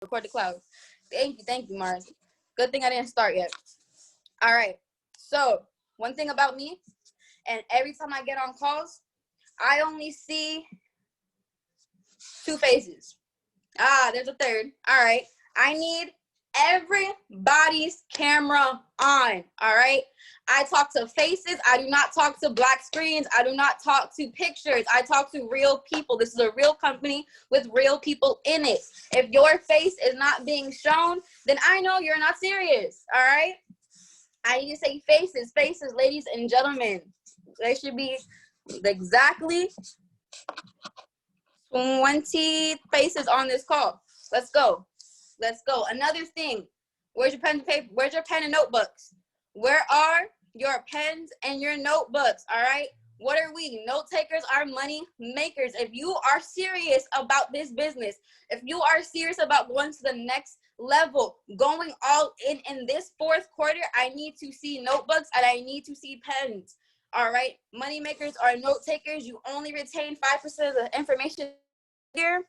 record the clouds. Thank you, Mars. Good thing I didn't start yet. All right. So one thing about me, and every time I get on calls, I only see two faces. There's a third. All right. I need everybody's camera on. All right. I talk to faces. I do not talk to black screens. I do not talk to pictures. I talk to real people. This is a real company with real people in it. If your face is not being shown, then I know you're not serious. All right. I need to say faces, faces, ladies and gentlemen. There should be exactly 20 faces on this call. Let's go. Let's go. Another thing. Where's your pen and paper? Where's your pen and notebooks? Where are your pens and your notebooks? All right. What are we? Note takers are money makers. If you are serious about this business, if you are serious about going to the next level, going all in this fourth quarter, I need to see notebooks and I need to see pens. All right. Money makers are note takers. You only retain 5% of the information here.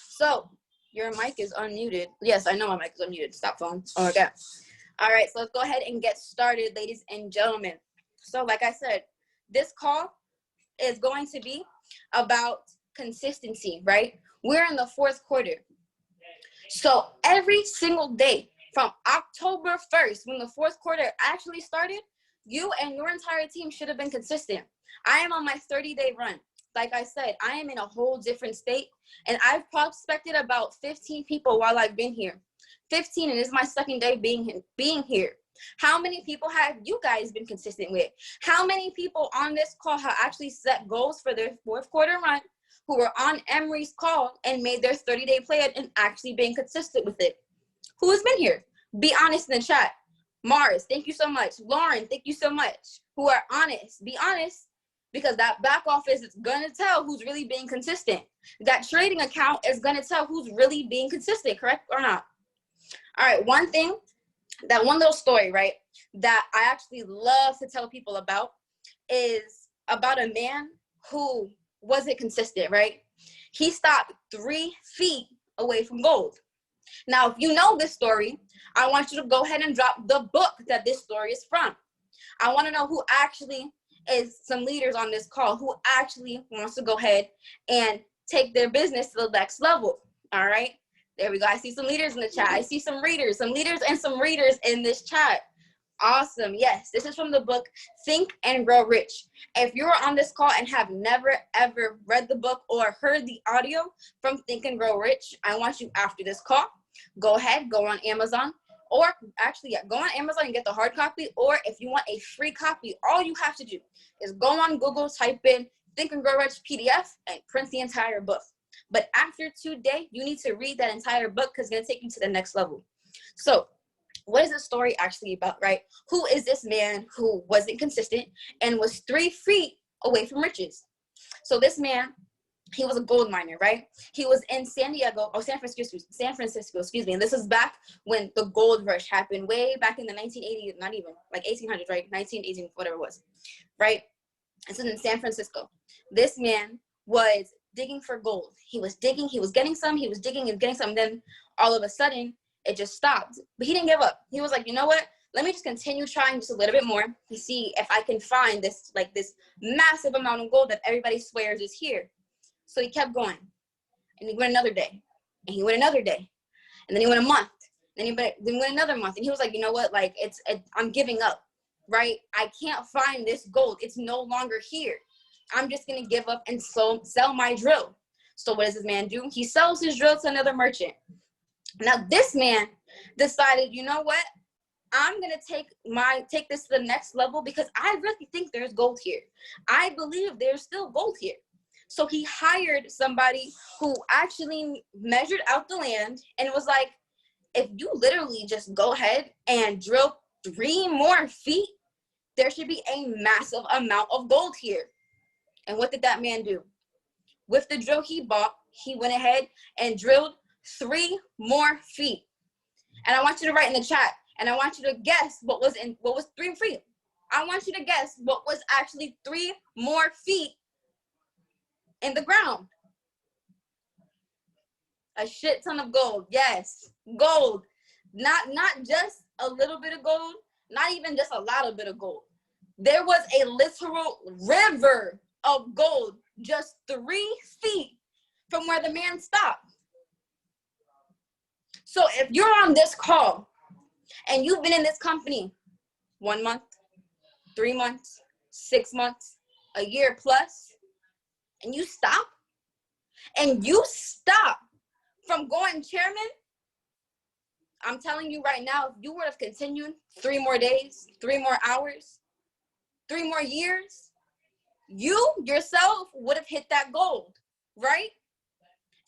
So your mic is unmuted. Yes, I know my mic is unmuted. Stop phone. Oh my God. All right, so let's go ahead and get started, ladies and gentlemen. So like I said, this call is going to be about consistency, right? We're in the fourth quarter. So every single day from October 1st, when the fourth quarter actually started, you and your entire team should have been consistent. I am on my 30-day run. Like I said, I am in a whole different state, and I've prospected about 15 people while I've been here. 15, and this is my second day being here. How many people have you guys been consistent with? How many people on this call have actually set goals for their fourth quarter run, who were on Emery's call and made their 30-day plan and actually being consistent with it? Who has been here? Be honest in the chat. Mars, thank you so much. Lauren, thank you so much. Who are honest. Be honest. Because that back office is going to tell who's really being consistent. That trading account is going to tell who's really being consistent, correct or not? All right, one thing, that one little story, right, that I actually love to tell people about is about a man who wasn't consistent, right? He stopped 3 feet away from gold. Now, if you know this story, I want you to go ahead and drop the book that this story is from. I want to know who actually is some leaders on this call who actually wants to go ahead and take their business to the next level. All right, there we go. I see some leaders in the chat. I see some readers and some readers in this chat. Awesome. Yes, this is from the book Think and Grow Rich. If you're on this call and have never ever read the book or heard the audio from Think and Grow Rich, I want you after this call, go ahead, go on Amazon. Or actually, yeah, go on Amazon and get the hard copy. Or if you want a free copy, all you have to do is go on Google, type in Think and Grow Rich PDF, and print the entire book. But after today, you need to read that entire book because it's going to take you to the next level. So what is this story actually about, right? Who is this man who wasn't consistent and was 3 feet away from riches? So this man, he was a gold miner, right? He was in San Francisco, excuse me. And this is back when the gold rush happened, way back in the 1980s, not even, like 1800s, right? 1918, whatever it was, right? This is in San Francisco. This man was digging for gold. He was digging, he was getting some, he was digging and getting some. Then all of a sudden, it just stopped. But he didn't give up. He was like, you know what? Let me just continue trying just a little bit more to see if I can find this, like this massive amount of gold that everybody swears is here. So he kept going, and he went another day, and he went another day, and then he went a month, then he went another month, and he was like, you know what, like, I'm giving up, right? I can't find this gold. It's no longer here. I'm just going to give up and sell my drill. So what does this man do? He sells his drill to another merchant. Now, this man decided, you know what? I'm going to take this to the next level because I really think there's gold here. I believe there's still gold here. So he hired somebody who actually measured out the land and was like, if you literally just go ahead and drill 3 more feet, there should be a massive amount of gold here. And what did that man do? With the drill he bought, he went ahead and drilled 3 more feet. And I want you to write in the chat, and I want you to guess what was 3 feet. I want you to guess what was actually 3 more feet in the ground. A shit ton of gold. Yes, gold. Not just a little bit of gold, not even just a lot of bit of gold. There was a literal river of gold just 3 feet from where the man stopped. So if you're on this call and you've been in this company 1 month, 3 months, 6 months, a year plus, and you stop from going chairman, I'm telling you right now, if you would have continued 3 more days, 3 more hours, 3 more years, you yourself would have hit that gold, right?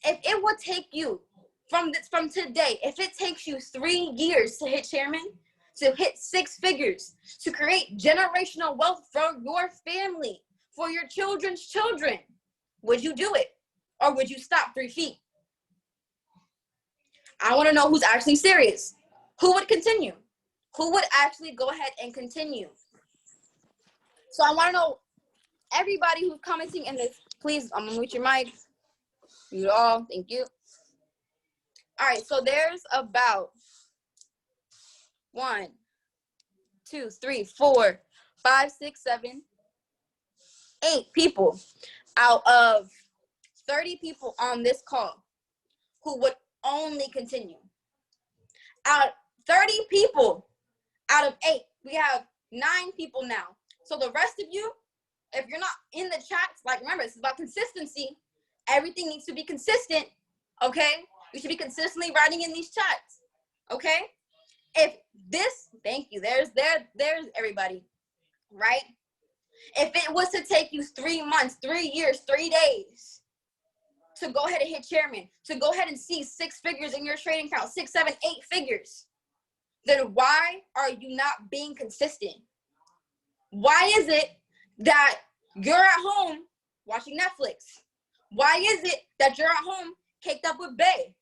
If it would take you from today, if it takes you 3 years to hit chairman, to hit 6 figures, to create generational wealth for your family, for your children's children, would you do it? Or would you stop 3 feet? I want to know who's actually serious. Who would continue? Who would actually go ahead and continue? So I want to know, everybody who's commenting in this, please, I'm gonna mute your mic. Mute all. Thank you. All right, so there's about 1, 2, 3, 4, 5, 6, 7, 8 people out of 30 people on this call who would only continue. Out of 30 people, out of 8, we have 9 people now. So the rest of you, if you're not in the chats, like, remember, it's about consistency. Everything needs to be consistent, okay? You should be consistently writing in these chats, okay? If this, thank you, there's everybody, right? If it was to take you 3 months, 3 years, 3 days to go ahead and hit chairman, to go ahead and see 6 figures in your trading account, 6, 7, 8 figures, then why are you not being consistent? Why is it that you're at home watching Netflix? Why is it that you're at home caked up with bae?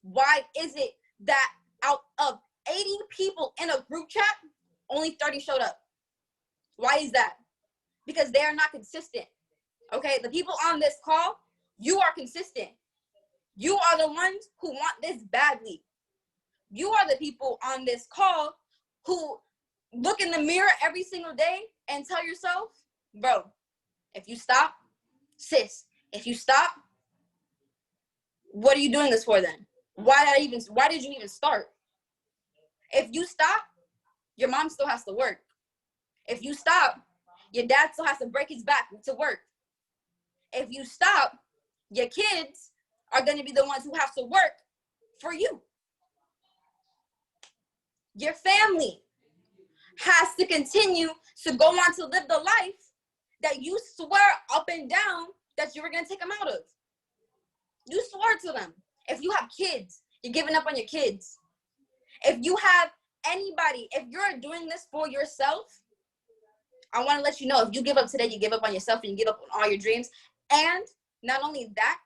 Why is it that out of 80 people in a group chat, only 30 showed up? Why is that? Because they are not consistent. Okay, the people on this call, you are consistent. You are the ones who want this badly. You are the people on this call who look in the mirror every single day and tell yourself, bro, if you stop, sis, if you stop, what are you doing this for then? Why did you even start? If you stop, your mom still has to work. If you stop, your dad still has to break his back to work. If you stop, your kids are going to be the ones who have to work for you. Your family has to continue to go on to live the life that you swear up and down that you were going to take them out of. You swore to them. If you have kids, you're giving up on your kids. If you have anybody, if you're doing this for yourself, I want to let you know, if you give up today, you give up on yourself and you give up on all your dreams. And not only that,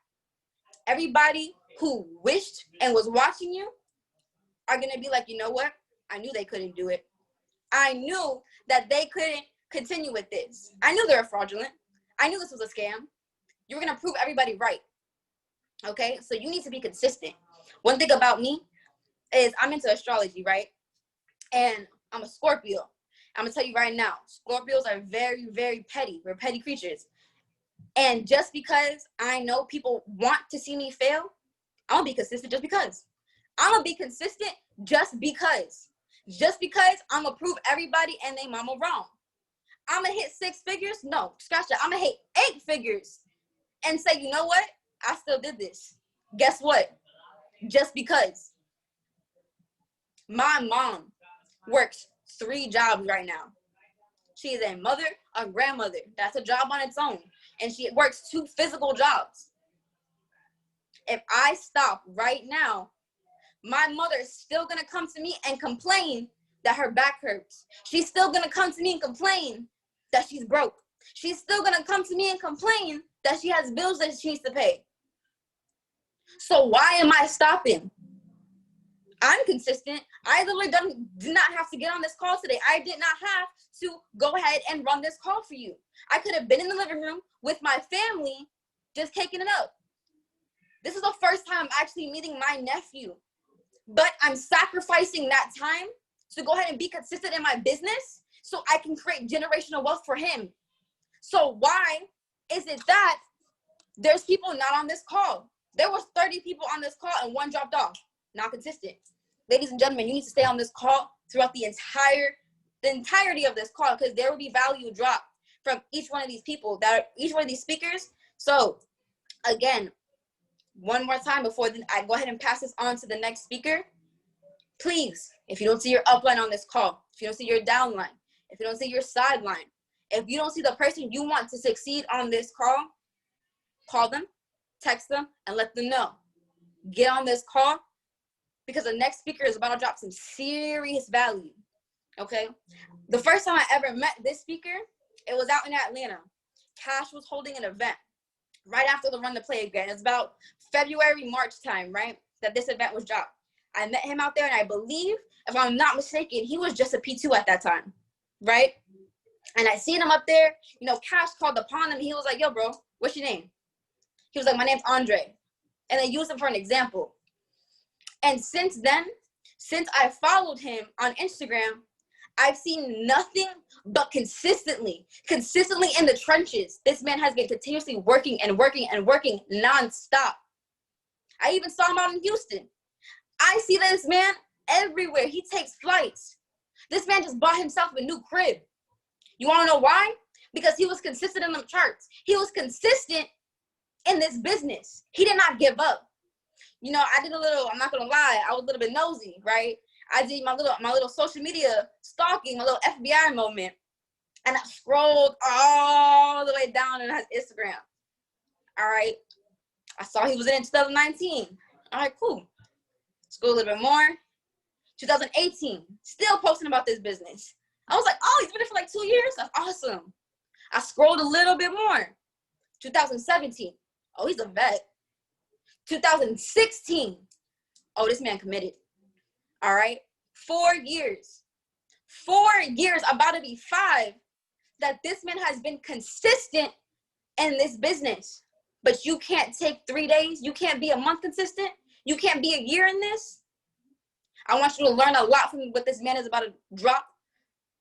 everybody who wished and was watching you are going to be like, you know what? I knew they couldn't do it. I knew that they couldn't continue with this. I knew they were fraudulent. I knew this was a scam. You were going to prove everybody right. Okay? So you need to be consistent. One thing about me is I'm into astrology, right? And I'm a Scorpio. I'm going to tell you right now, Scorpios are very, very petty. We're petty creatures. And just because I know people want to see me fail, I'm going to be consistent just because. I'm going to be consistent just because. Just because I'm going to prove everybody and their mama wrong. I'm going to hit 6 figures? No, scratch that. I'm going to hit 8 figures and say, you know what? I still did this. Guess what? Just because. My mom works 3 jobs right now. She is a mother, a grandmother. That's a job on its own. And she works 2 physical jobs. If I stop right now, my mother is still going to come to me and complain that her back hurts. She's still going to come to me and complain that she's broke. She's still going to come to me and complain that she has bills that she needs to pay. So why am I stopping? I'm consistent. I literally did not have to get on this call today. I did not have to go ahead and run this call for you. I could have been in the living room with my family just taking it up. This is the first time I'm actually meeting my nephew, but I'm sacrificing that time to go ahead and be consistent in my business so I can create generational wealth for him. So why is it that there's people not on this call? There was 30 people on this call and one dropped off. Not consistent. Ladies and gentlemen, you need to stay on this call throughout the entirety of this call, because there will be value dropped from each one of these people, each one of these speakers. So again, one more time before I go ahead and pass this on to the next speaker. Please, if you don't see your upline on this call, if you don't see your downline, if you don't see your sideline, if you don't see the person you want to succeed on this call them, text them, and let them know. Get on this call, because the next speaker is about to drop some serious value, okay? The first time I ever met this speaker, it was out in Atlanta. Cash was holding an event right after the Run the Play again. It's about February, March time, right, that this event was dropped. I met him out there, and I believe, if I'm not mistaken, he was just a P2 at that time, right? And I seen him up there. You know, Cash called upon him. He was like, yo, bro, what's your name? He was like, my name's Andre. And they used him for an example. And since then, since I followed him on Instagram, I've seen nothing but consistently in the trenches. This man has been continuously working and working and working nonstop. I even saw him out in Houston. I see this man everywhere. He takes flights. This man just bought himself a new crib. You want to know why? Because he was consistent in them charts. He was consistent in this business. He did not give up. You know, I did a little, I'm not going to lie, I was a little bit nosy, right? I did my little social media stalking, my little FBI moment. And I scrolled all the way down in his Instagram. All right. I saw he was in 2019. All right, cool. Scroll a little bit more. 2018, still posting about this business. I was like, oh, he's been in for like 2 years? That's awesome. I scrolled a little bit more. 2017, oh, he's a vet. 2016, oh, this man committed. All right, 4 years. 4 years, about to be 5, that this man has been consistent in this business. But you can't take 3 days. You can't be a month consistent. You can't be a year in this. I want you to learn a lot from what this man is about to drop.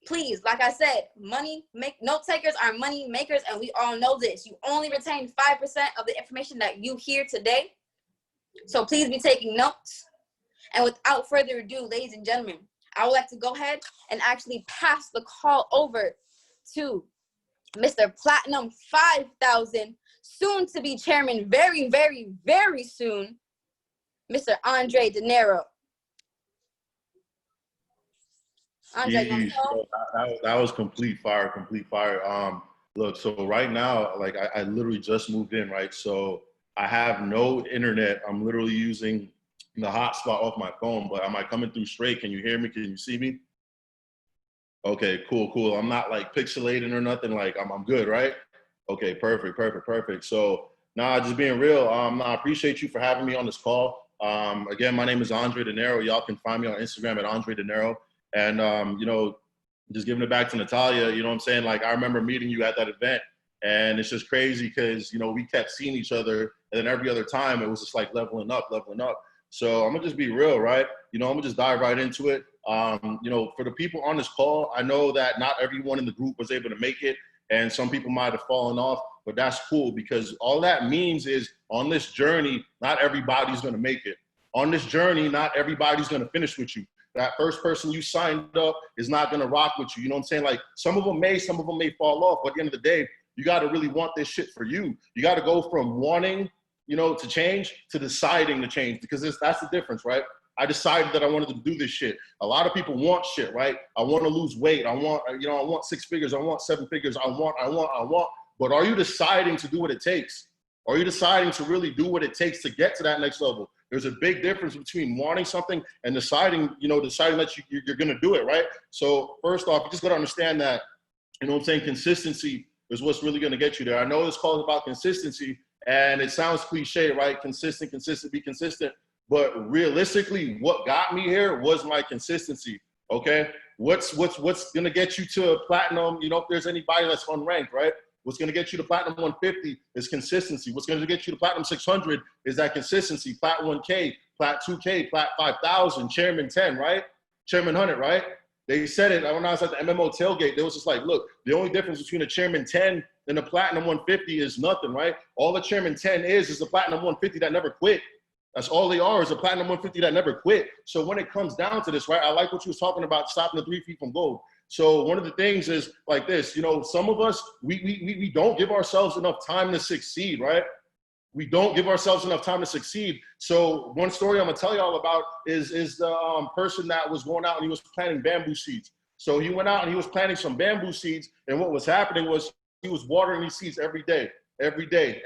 Please, like I said, note takers are money makers, and we all know this. You only retain 5% of the information that you hear today. So please be taking notes. And without further ado, ladies and gentlemen, I would like to go ahead and actually pass the call over to Mr. Platinum 5000, soon to be chairman very, very, very soon, Mr. Andre De Niro. Andre, you want to go? That was complete fire. Look, so right now, like I literally just moved in, right? So I have no internet. I'm literally using the hotspot off my phone, but am I coming through straight? Can you hear me? Can you see me? Okay, cool. I'm not like pixelating or nothing. Like I'm good, right? Okay, perfect. So just being real, I appreciate you for having me on this call. Again, my name is Andre De Niro. Y'all can find me on Instagram at Andre De Niro. And, just giving it back to Natalia, you know what I'm saying? Like, I remember meeting you at that event, and it's just crazy because, we kept seeing each other, and then every other time it was just like leveling up. So I'm gonna just be real, right? I'm gonna just dive right into it. For the people on this call, I know that not everyone in the group was able to make it, and some people might have fallen off, but that's cool because all that means is on this journey, not everybody's gonna make it. On this journey, not everybody's gonna finish with you. That first person you signed up is not gonna rock with you. You know what I'm saying? Like some of them may fall off, but at the end of the day, you gotta really want this shit for you. You gotta go from wanting, to change to deciding to change, because that's the difference, right? I decided that I wanted to do this shit. A lot of people want shit, right? I want to lose weight. I want 6 figures. I want 7 figures. I want. But are you deciding to do what it takes? Are you deciding to really do what it takes to get to that next level? There's a big difference between wanting something and deciding that you're going to do it, right? So first off, you just got to understand that, consistency is what's really going to get you there. I know this call is about consistency, and it sounds cliche, right? Consistent, be consistent. But realistically, what got me here was my consistency, okay? What's going to get you to platinum, if there's anybody that's unranked, right? What's going to get you to platinum 150 is consistency. What's going to get you to platinum 600 is that consistency. Plat 1K, plat 2K, plat 5,000, chairman 10, right? Chairman 100, right? They said it when I was at the MMO tailgate. They was just like, look, the only difference between a chairman 10 and a platinum 150 is nothing, right? All the chairman 10 is the platinum 150 that never quit. That's all they are, is a platinum 150 that never quit. So when it comes down to this, right, I like what you was talking about, stopping the 3 feet from gold. So one of the things is like this, you know, some of us, we don't give ourselves enough time to succeed, right? We don't give ourselves enough time to succeed. So one story I'm gonna tell y'all about is the person that was going out and he was planting bamboo seeds. So he went out and he was planting some bamboo seeds, and what was happening was he was watering these seeds every day. Every day.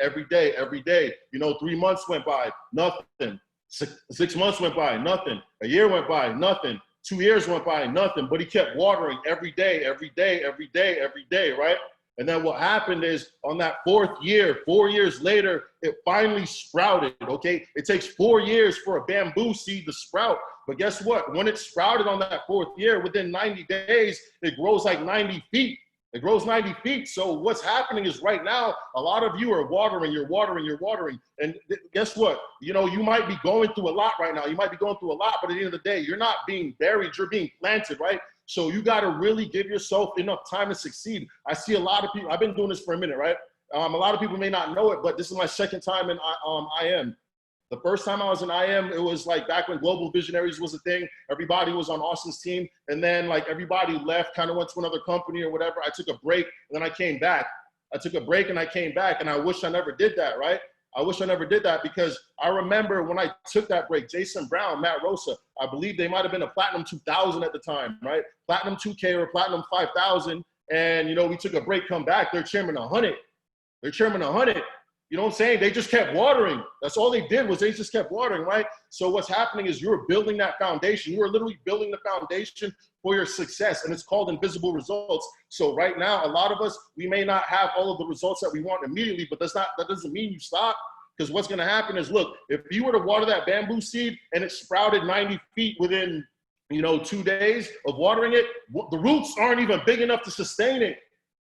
You know, 3 months went by, nothing. 6 months went by, nothing. A year went by, nothing. 2 years went by, nothing. But he kept watering every day, right? And then what happened is on that 4th year, 4 years later, it finally sprouted, okay? It takes 4 years for a bamboo seed to sprout. But guess what? When it sprouted on that 4th year, within 90 days, it grows like 90 feet. It grows 90 feet. So what's happening is right now, a lot of you are watering, you're watering. And guess what? You know, you might be going through a lot right now. You might be going through a lot, but at the end of the day, you're not being buried, you're being planted, right? So you got to really give yourself enough time to succeed. I see a lot of people, I've been doing this for a minute, right? A lot of people may not know it, but this is my 2nd time in IM. The first time I was in IM, it was like back when Global Visionaries was a thing. Everybody was on Austin's team. And then like everybody left, kind of went to another company or whatever. I took a break and then I came back. I took a break and I came back, and I wish I never did that, right? I wish I never did that, because I remember when I took that break, Jason Brown, Matt Rosa, I believe they might have been a platinum 2000 at the time, right? Platinum 2K or platinum 5000. And, you know, we took a break, come back, they're chairman 100. They're chairman 100. You know what I'm saying? They just kept watering. That's all they did, was they just kept watering, right? So what's happening is you're building that foundation. You are literally building the foundation for your success, and it's called invisible results. So right now, a lot of us, we may not have all of the results that we want immediately, but that doesn't mean you stop, because what's gonna happen is, look, if you were to water that bamboo seed and it sprouted 90 feet within, you know, 2 days of watering it, the roots aren't even big enough to sustain it.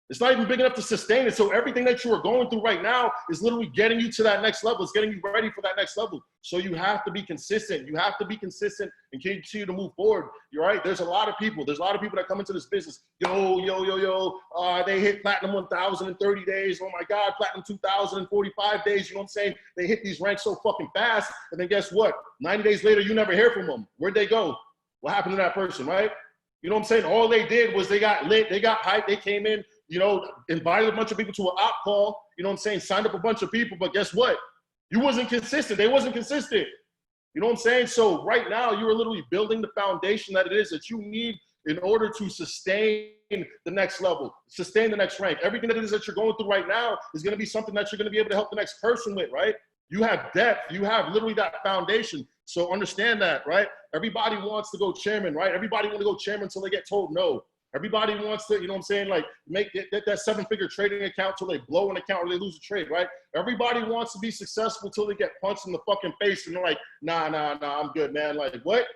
It's not even big enough to sustain it. So everything that you are going through right now is literally getting you to that next level. It's getting you ready for that next level. So you have to be consistent. You have to be consistent and continue to move forward. You're right. There's a lot of people. There's a lot of people that come into this business. They hit platinum 1,000 in 30 days. Oh my God, platinum 2,000 in 45 days. You know what I'm saying? They hit these ranks so fucking fast. And then guess what? 90 days later, you never hear from them. Where'd they go? What happened to that person, right? You know what I'm saying? All they did was they got lit. They got hyped. They came in, you know, invited a bunch of people to an op call, you know what I'm saying, signed up a bunch of people, but guess what? You wasn't consistent. They wasn't consistent. You know what I'm saying? So right now, you are literally building the foundation that it is that you need in order to sustain the next level, sustain the next rank. Everything that it is that you're going through right now is going to be something that you're going to be able to help the next person with, right? You have depth. You have literally that foundation. So understand that, right? Everybody wants to go chairman, right? Everybody wants to go chairman until they get told no. Everybody wants to, you know what I'm saying, like get that 7-figure trading account till they blow an account or they lose a trade, right? Everybody wants to be successful till they get punched in the fucking face and they're like, nah, I'm good, man. Like, what?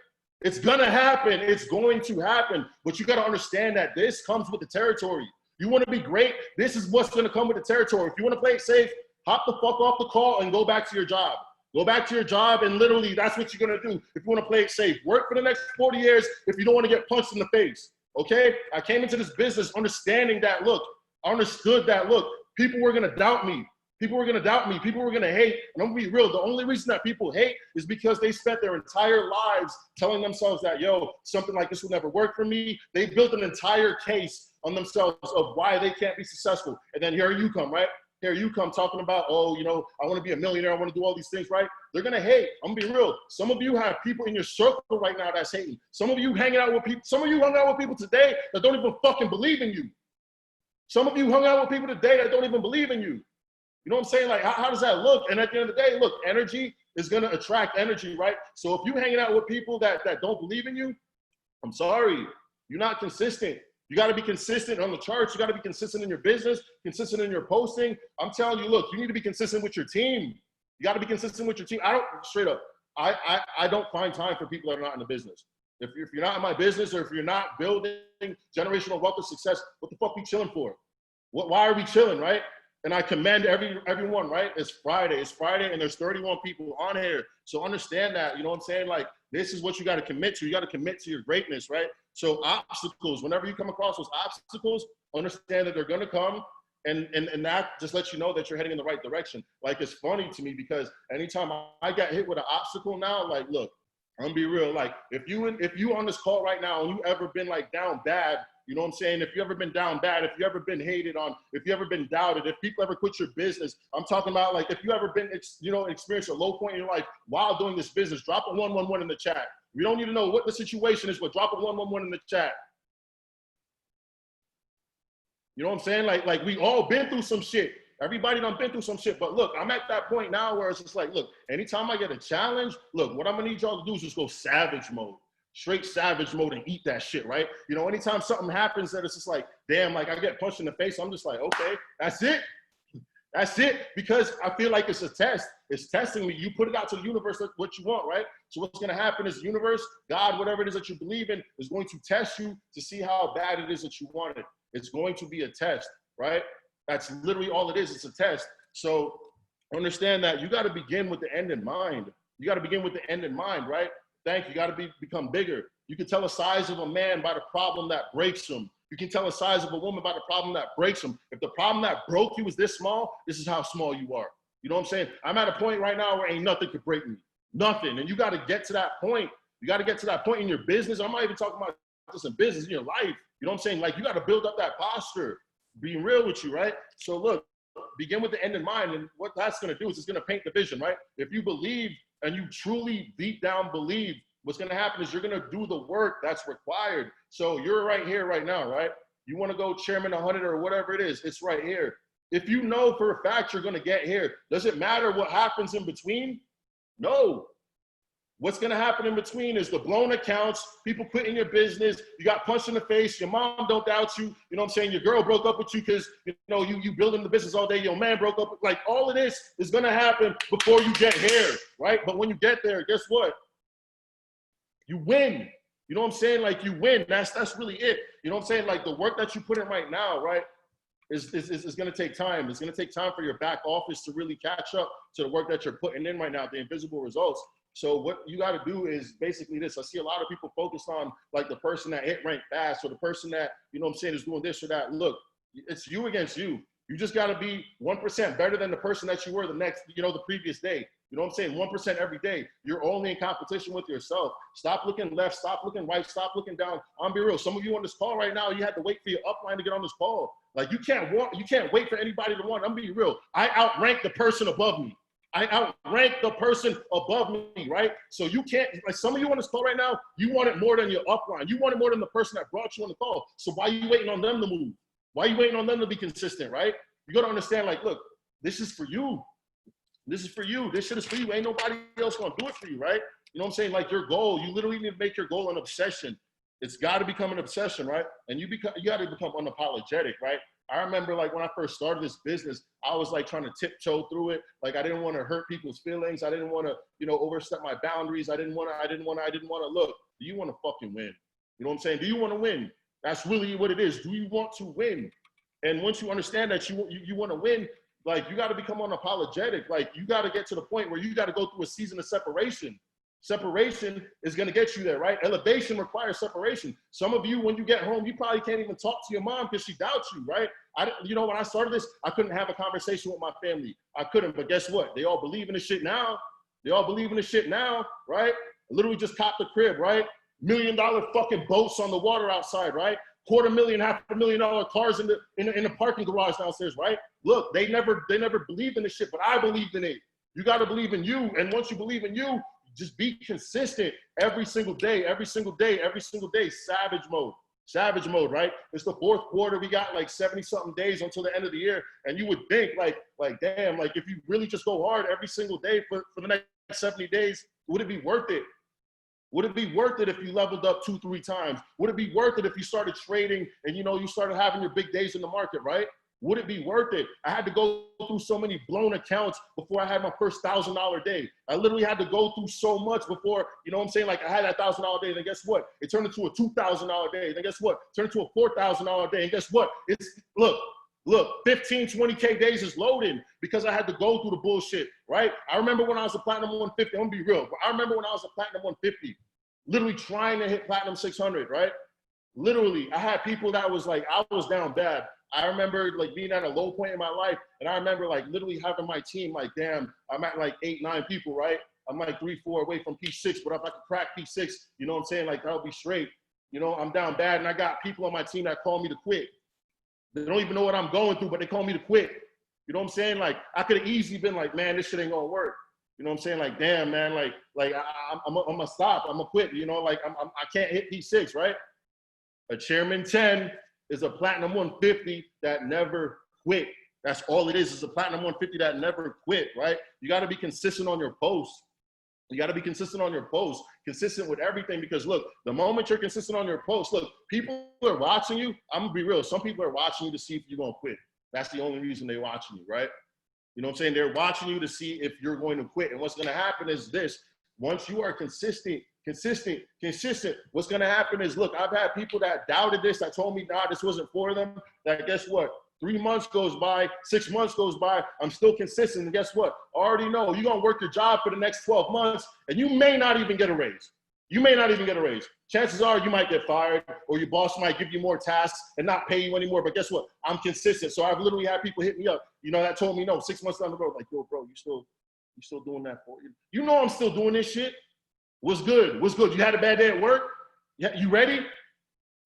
It's gonna happen. It's going to happen. But you gotta understand that this comes with the territory. You wanna be great, this is what's gonna come with the territory. If you wanna play it safe, hop the fuck off the call and go back to your job. Go back to your job, and literally that's what you're gonna do if you wanna play it safe. Work for the next 40 years if you don't wanna get punched in the face. Okay, I came into this business understanding that, look, I understood that, look, people were gonna doubt me. People were gonna doubt me. People were gonna hate. And I'm gonna be real, the only reason that people hate is because they spent their entire lives telling themselves that, yo, something like this will never work for me. They built an entire case on themselves of why they can't be successful. And then here you come, right? Here you come talking about, oh, you know, I want to be a millionaire. I want to do all these things, right? They're going to hate. I'm going to be real. Some of you have people in your circle right now that's hating. Some of you hanging out with people. Some of you hung out with people today that don't even fucking believe in you. Some of you hung out with people today that don't even believe in you. You know what I'm saying? Like, how does that look? And at the end of the day, look, energy is going to attract energy, right? So if you're hanging out with people that don't believe in you, I'm sorry. You're not consistent. You got to be consistent on the charts. You got to be consistent in your business, consistent in your posting. I'm telling you, look, you need to be consistent with your team. You got to be consistent with your team. Straight up, I don't find time for people that are not in the business. If you're not in my business or if you're not building generational wealth or success, what the fuck are you chilling for? Why are we chilling, right? And I commend everyone, right? It's Friday, and there's 31 people on here. So understand that, you know what I'm saying? Like, this is what you got to commit to. You got to commit to your greatness, right? So obstacles, whenever you come across those obstacles, understand that they're going to come. And that just lets you know that you're heading in the right direction. Like, it's funny to me because anytime I get hit with an obstacle now, like, look, I'm gonna be real. Like, if you on this call right now and you ever been like down bad, you know what I'm saying? If you ever been down bad, if you ever been hated on, if you ever been doubted, if people ever quit your business, I'm talking about like if you ever been, experienced a low point in your life while doing this business, drop a 111 in the chat. We don't need to know what the situation is, but drop a 111 in the chat. You know what I'm saying? Like we all been through some shit. Everybody done been through some shit. But look, I'm at that point now where it's just like, look, anytime I get a challenge, look, what I'm gonna need y'all to do is just go savage mode. Straight savage mode and eat that shit, right? You know, anytime something happens that it's just like, damn, like I get punched in the face, I'm just like, okay, that's it. That's it. Because I feel like it's a test. It's testing me. You put it out to the universe, what you want, right? So what's gonna happen is the universe, God, whatever it is that you believe in, is going to test you to see how bad it is that you want it. It's going to be a test, right? That's literally all it is. It's a test. So understand that you got to begin with the end in mind. You got to begin with the end in mind, right? You got to become bigger. You can tell the size of a man by the problem that breaks him. You can tell the size of a woman by the problem that breaks them. If the problem that broke you is this small, this is how small you are. You know what I'm saying? I'm at a point right now where ain't nothing could break me. Nothing. And you got to get to that point. You got to get to that point in your business. I'm not even talking about just in business, in your life. You know what I'm saying? Like, you got to build up that posture, being real with you, right? So look, begin with the end in mind. And what that's going to do is it's going to paint the vision, right? If you believe and you truly deep down believe, what's going to happen is you're going to do the work that's required. So you're right here right now, right? You want to go chairman 100 or whatever it is, it's right here. If you know for a fact you're going to get here, does it matter what happens in between? No. What's going to happen in between is the blown accounts, people quitting your business, you got punched in the face, your mom don't doubt you, you know what I'm saying? Your girl broke up with you because, you building the business all day, your man broke up. Like, all of this is going to happen before you get here, right? But when you get there, guess what? You win. You know what I'm saying? Like, you win. That's really it. You know what I'm saying? Like, the work that you put in right now, right, is going to take time. It's going to take time for your back office to really catch up to the work that you're putting in right now, the invisible results. So what you got to do is basically this. I see a lot of people focused on like the person that hit rank fast or the person that, you know what I'm saying, is doing this or that. Look, it's you against you. You just got to be 1% better than the person that you were the previous day. You know what I'm saying? 1% every day. You're only in competition with yourself. Stop looking left, stop looking right, stop looking down. I'm be real. Some of you on this call right now, you had to wait for your upline to get on this call. Like, you can't wait for anybody to want. I'm being real. I outrank the person above me. I outrank the person above me, right? So you can't, like, some of you on this call right now, you want it more than your upline. You want it more than the person that brought you on the call. So why are you waiting on them to move? Why are you waiting on them to be consistent, right? You got to understand, like, look, this is for you. This is for you. This shit is for you. Ain't nobody else going to do it for you, right? You know what I'm saying? Like, your goal, you literally need to make your goal an obsession. It's got to become an obsession, right? And you got to become unapologetic, right? I remember, like, when I first started this business, I was like trying to tiptoe through it. Like, I didn't want to hurt people's feelings. I didn't want to, overstep my boundaries. I didn't want to look. Do you want to fucking win? You know what I'm saying? Do you want to win? That's really what it is. Do you want to win? And once you understand that you want to win, like, you got to become unapologetic. Like, you got to get to the point where you got to go through a season of separation. Separation is going to get you there, right? Elevation requires separation. Some of you, when you get home, you probably can't even talk to your mom because she doubts you, right? When I started this, I couldn't have a conversation with my family. I couldn't, but guess what? They all believe in this shit now. Right? I literally just copped the crib, right? $1 million fucking boats on the water outside, right? $250,000, $500,000 cars in the parking garage downstairs, right? Look, they never believed in this shit, but I believed in it. You got to believe in you, and once you believe in you, just be consistent every single day, savage mode, right? It's the fourth quarter. We got like 70-something days until the end of the year. And you would think like, damn, like, if you really just go hard every single day for the next 70 days, would it be worth it? Would it be worth it if you leveled up 2-3 times? Would it be worth it if you started trading and, you started having your big days in the market, right? Would it be worth it? I had to go through so many blown accounts before I had my first $1,000 day. I literally had to go through so much before, like, I had that $1,000 day. And guess what? It turned into a $2,000 day. And guess what? It turned into a $4,000 day. And guess what? Look, Look, 15, 20K days is loading because I had to go through the bullshit, right? I remember when I was a platinum 150, I'm gonna be real. I remember when I was a platinum 150, literally trying to hit platinum 600, right? Literally, I had people that was like, I was down bad. I remember like being at a low point in my life, and I remember like literally having my team like, damn, I'm at like 8, 9 people, right? I'm like 3, 4 away from P6, but if I could crack P6, you know what I'm saying? Like, I'll be straight. You know, I'm down bad, and I got people on my team that call me to quit. They don't even know what I'm going through, but they call me to quit. You know what I'm saying? Like, I could have easily been like, man, this shit ain't gonna work. You know what I'm saying? Like, damn, man, I'm gonna stop. I'm gonna quit. You know, like, I can't hit P6, right? A chairman 10 is a platinum 150 that never quit. That's all it is a platinum 150 that never quit, right? You got to be consistent on your posts. You got to be consistent on your posts, consistent with everything, because look, the moment you're consistent on your posts, look, people are watching you. I'm gonna be real. Some people are watching you to see if you're gonna quit. That's the only reason they're watching you, right? You know what I'm saying? They're watching you to see if you're going to quit. And what's gonna happen is this: once you are consistent, what's gonna happen is, look, I've had people that doubted this, that told me, nah, this wasn't for them. That guess what? 3 months goes by, 6 months goes by, I'm still consistent. And guess what? I already know you're gonna work your job for the next 12 months and you may not even get a raise. You may not even get a raise. Chances are you might get fired, or your boss might give you more tasks and not pay you anymore. But guess what? I'm consistent. So I've literally had people hit me up, you know, that told me no, 6 months down the road, like, yo, bro, you still doing that for you? You know I'm still doing this shit. What's good? What's good? You had a bad day at work? Yeah, you ready?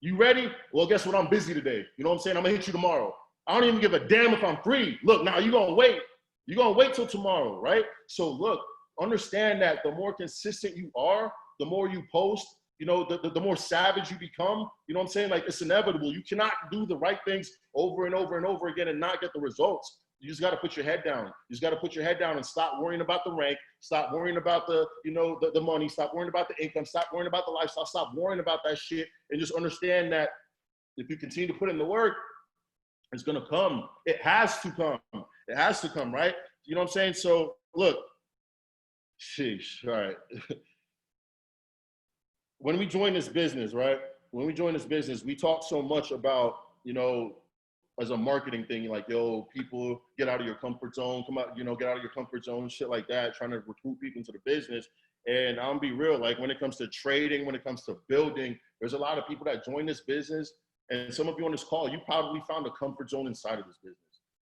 You ready? Well, guess what? I'm busy today. You know what I'm saying? I'm gonna hit you tomorrow. I don't even give a damn if I'm free. Look, now you're gonna wait. You're gonna wait till tomorrow, right? So look, understand that the more consistent you are, the more you post, you know, the more savage you become. You know what I'm saying? Like, it's inevitable. You cannot do the right things over and over and over again and not get the results. You just got to put your head down. You just got to put your head down and stop worrying about the rank. Stop worrying about the, you know, the money. Stop worrying about the income. Stop worrying about the lifestyle. Stop worrying about that shit, and just understand that if you continue to put in the work, it's gonna come. It has to come. It has to come, right? You know what I'm saying? So look, sheesh, all right. When we join this business, right? When we join this business, we talk so much about, you know, as a marketing thing, like, yo, people get out of your comfort zone, come out, you know, get out of your comfort zone, shit like that, trying to recruit people into the business. And I'm gonna be real, like, when it comes to trading, when it comes to building, there's a lot of people that join this business. And some of you on this call, you probably found a comfort zone inside of this business.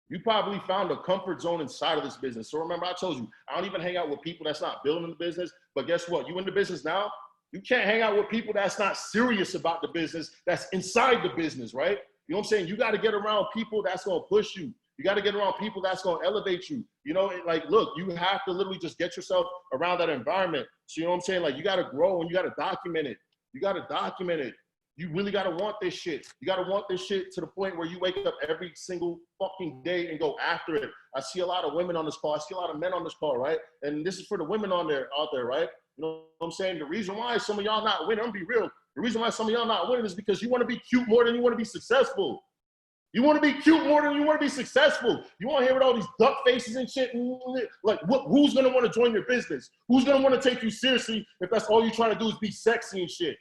You probably found a comfort zone inside of this business. So remember, I told you, I don't even hang out with people that's not building the business. But guess what? You in the business now, you can't hang out with people that's not serious about the business, that's inside the business, right? You know what I'm saying? You got to get around people that's going to push you. You got to get around people that's going to elevate you. You know, like, look, you have to literally just get yourself around that environment. So you know what I'm saying? Like, you got to grow and you got to document it. You got to document it. You really got to want this shit. You got to want this shit to the point where you wake up every single fucking day and go after it. I see a lot of women on this call. I see a lot of men on this call, right? And this is for the women out there, right? You know what I'm saying? The reason why some of y'all not winning, I'm gonna be real. The reason why some of y'all not winning is because you want to be cute more than you want to be successful. You want to be cute more than you want to be successful. You want to hear with all these duck faces and shit. Like, who's going to want to join your business? Who's going to want to take you seriously if that's all you're trying to do is be sexy and shit?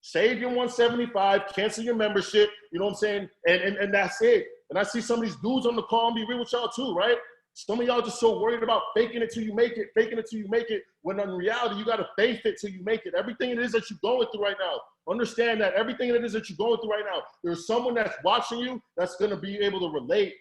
Save your 175, cancel your membership, you know what I'm saying? And that's it. And I see some of these dudes on the call, and be real with y'all too, right? Some of y'all just so worried about faking it till you make it, faking it till you make it, when in reality, you got to faith it till you make it. Everything it is that you're going through right now, understand that everything it is that you're going through right now, there's someone that's watching you that's going to be able to relate.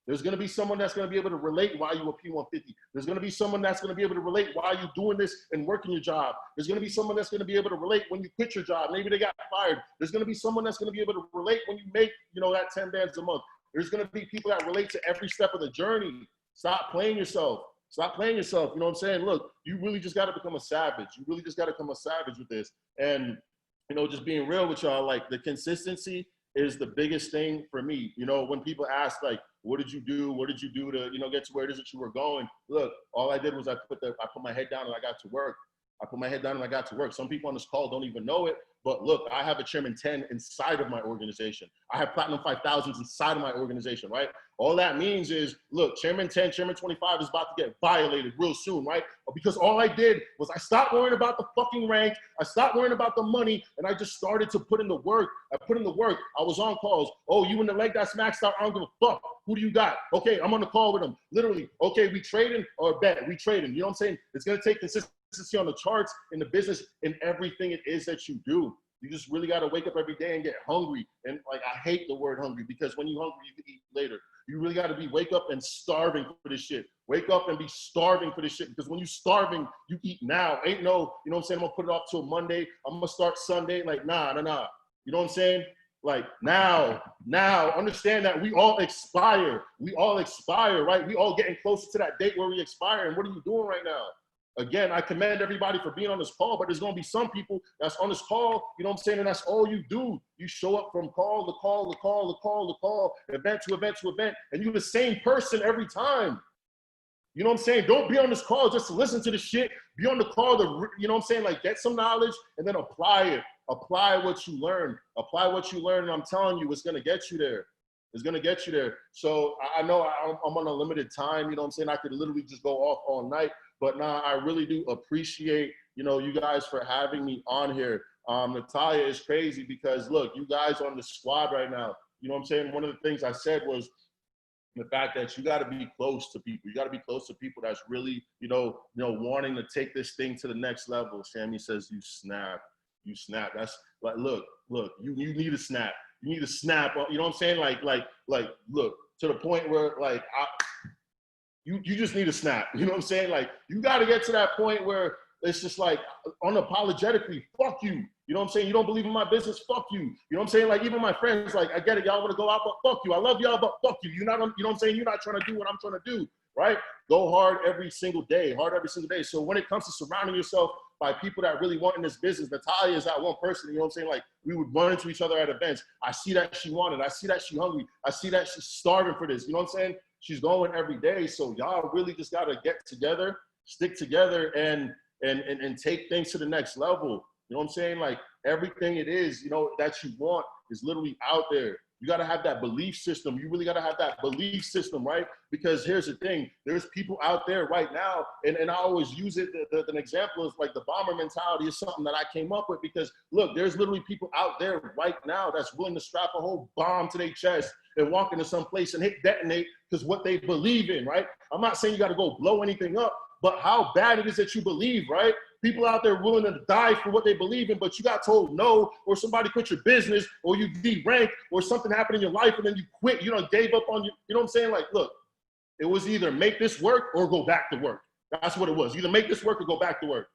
There's going to be someone that's going to be able to relate why you a P150. There's going to be someone that's going to be able to relate why you're doing this and working your job. There's going to be someone that's going to be able to relate when you quit your job. Maybe they got fired. There's going to be someone that's going to be able to relate when you make, you know, that 10 bands a month. There's going to be people that relate to every step of the journey. Stop playing yourself. Stop playing yourself. You know what I'm saying? Look, you really just got to become a savage. You really just got to become a savage with this. And, you know, just being real with y'all, like, the consistency is the biggest thing for me. You know, when people ask, like, what did you do? What did you do to, you know, get to where it is that you were going? Look, all I did was I put my head down and I got to work. I put my head down and I got to work. Some people on this call don't even know it, but look, I have a Chairman 10 inside of my organization. I have Platinum 5000s inside of my organization, right? All that means is, look, Chairman 10, Chairman 25 is about to get violated real soon, right? Because all I did was I stopped worrying about the fucking rank. I stopped worrying about the money, and I just started to put in the work. I put in the work. I was on calls. Oh, you in the leg that's maxed out? I don't give a fuck. Who do you got? Okay, I'm on the call with them. Literally, okay, we trading or bet. We trading. You know what I'm saying? It's going to take consistency on the charts, in the business, in everything it is that you do. You just really got to wake up every day and get hungry. And like, I hate the word hungry, because when you're hungry, you can eat later. You really got to wake up and starving for this shit. Wake up and be starving for this shit, because when you starving, you eat now. Ain't no, you know what I'm saying, I'm gonna put it off till Monday, I'm gonna start Sunday. Like, nah. You know what I'm saying? Like, now, understand that we all expire. We all expire, right? We all getting closer to that date where we expire. And what are you doing right now? Again, I commend everybody for being on this call, but there's going to be some people that's on this call, you know what I'm saying, and that's all you do. You show up from call to call to call to call to call, event to event to event, and you're the same person every time. You know what I'm saying? Don't be on this call just to listen to the shit. Be on the call to, you know what I'm saying, like, get some knowledge and then apply it. Apply what you learn. Apply what you learn, and I'm telling you, it's going to get you there. It's going to get you there. So I know I'm on a limited time, you know what I'm saying? I could literally just go off all night. But nah, I really do appreciate, you know, you guys for having me on here. Natalia is crazy because, look, you guys on the squad right now, you know what I'm saying? One of the things I said was the fact that you got to be close to people. You got to be close to people that's really, you know, wanting to take this thing to the next level. Sammy says, you snap. That's like, look, you need a snap. You need a snap. You know what I'm saying? Like, look, to the point where, like, you just need a snap. You know what I'm saying? Like, you got to get to that point where it's just like, unapologetically, fuck you. You know what I'm saying? You don't believe in my business, fuck you. You know what I'm saying? Like, even my friends, like, I get it, y'all want to go out, but fuck you. I love y'all, but fuck you. You're not, you know what I'm saying? You're not trying to do what I'm trying to do, right? Go hard every single day, So when it comes to surrounding yourself by people that really want in this business, Natalia is that one person, you know what I'm saying? Like, we would run into each other at events. I see that she wanted. I see that she hungry. I see that she's starving for this. You know what I'm saying? She's going every day. So y'all really just got to get together, stick together, and take things to the next level. You know what I'm saying? Like, everything it is, you know, that you want is literally out there. You got to have that belief system. You really got to have that belief system, right? Because here's the thing. There's people out there right now, and I always use it, an example is like the bomber mentality is something that I came up with, because, look, there's literally people out there right now that's willing to strap a whole bomb to their chest and walk into some place and hit detonate because what they believe in, right? I'm not saying you got to go blow anything up, but how bad it is that you believe, right? People out there willing to die for what they believe in, but you got told no, or somebody quit your business, or you de-ranked, or something happened in your life and then you quit, you know, gave up on you. You know what I'm saying? Like, look, it was either make this work or go back to work. That's what it was. Either make this work or go back to work.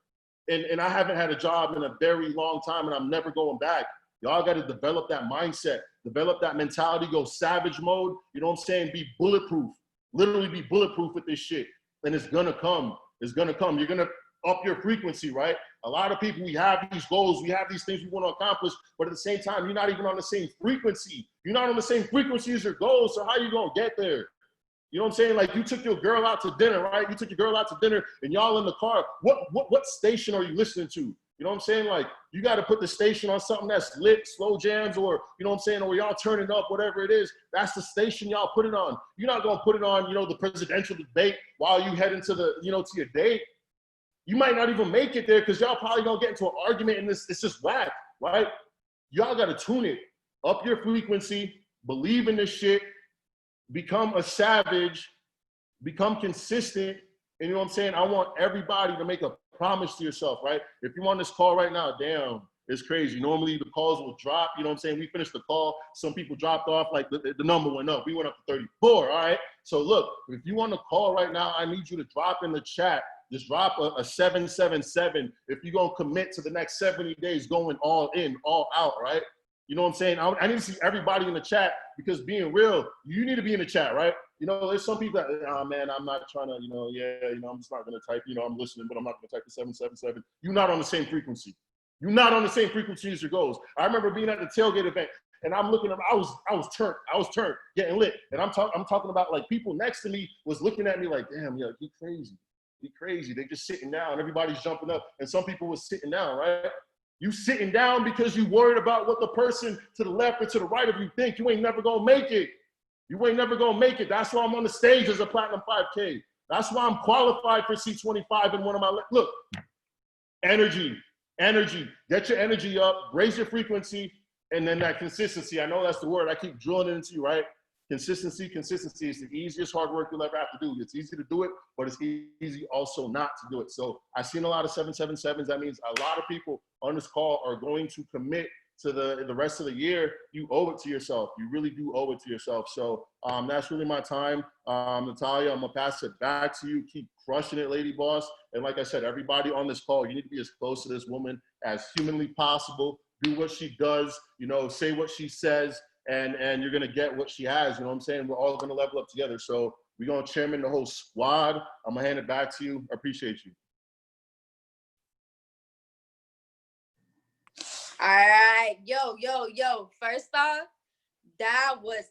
And I haven't had a job in a very long time, and I'm never going back. Y'all got to develop that mindset, develop that mentality, go savage mode. You know what I'm saying? Be bulletproof. Literally be bulletproof with this shit. And it's gonna come. It's gonna come. You're gonna up your frequency, right? A lot of people, we have these goals, we have these things we want to accomplish, but at the same time, you're not even on the same frequency. You're not on the same frequency as your goals, so how you gonna get there? You know what I'm saying? Like, you took your girl out to dinner, right? You took your girl out to dinner and y'all in the car. What station are you listening to? You know what I'm saying? Like, you got to put the station on something that's lit, slow jams, or, you know what I'm saying, or y'all turn it up, whatever it is. That's the station y'all put it on. You're not going to put it on, you know, the presidential debate while you head into the, you know, to your date. You might not even make it there because y'all probably going to get into an argument and it's just whack, right? Y'all got to tune it. Up your frequency, believe in this shit, become a savage, become consistent. And you know what I'm saying? I want everybody to make a promise to yourself, right? If you're on this call right now, damn, it's crazy. Normally the calls will drop, you know what I'm saying? We finished the call, some people dropped off, like the number went up. We went up to 34, all right? So look, if you want to call right now, I need you to drop in the chat. Just drop a 777 if you're going to commit to the next 70 days going all in, all out, right? You know what I'm saying? I need to see everybody in the chat, because being real, you need to be in the chat, right? You know, there's some people that, oh man, I'm not trying to, you know, yeah, you know, I'm just not going to type, you know, I'm listening, but I'm not going to type the 777. You're not on the same frequency. You're not on the same frequency as your goals. I remember being at the tailgate event and I'm looking at, I was turned, getting lit. And I'm talking about, like, people next to me was looking at me like, damn, yo, you crazy. be crazy. They just sitting down. Everybody's jumping up. And some people were sitting down, right? You sitting down because you worried about what the person to the left or to the right of you think. You ain't never gonna make it. You ain't never gonna make it. That's why I'm on the stage as a Platinum 5K. That's why I'm qualified for C25 in one of my, look, energy. Get your energy up, raise your frequency, and then that consistency. I know that's the word. I keep drilling it into you, right? Consistency is the easiest hard work you'll ever have to do. It's easy to do it, but it's easy also not to do it. So I've seen a lot of 777s. That means a lot of people on this call are going to commit to the rest of the year. You owe it to yourself. You really do owe it to yourself. So that's really my time. Natalia, I'm gonna pass it back to you. Keep crushing it, Lady Boss. And like I said, everybody on this call, you need to be as close to this woman as humanly possible. Do what she does, say what she says, and you're gonna get what she has. You know what I'm saying? We're all gonna level up together. So we're gonna chairman the whole squad. I'm gonna hand it back to you. I appreciate you. All right, yo. First off, that was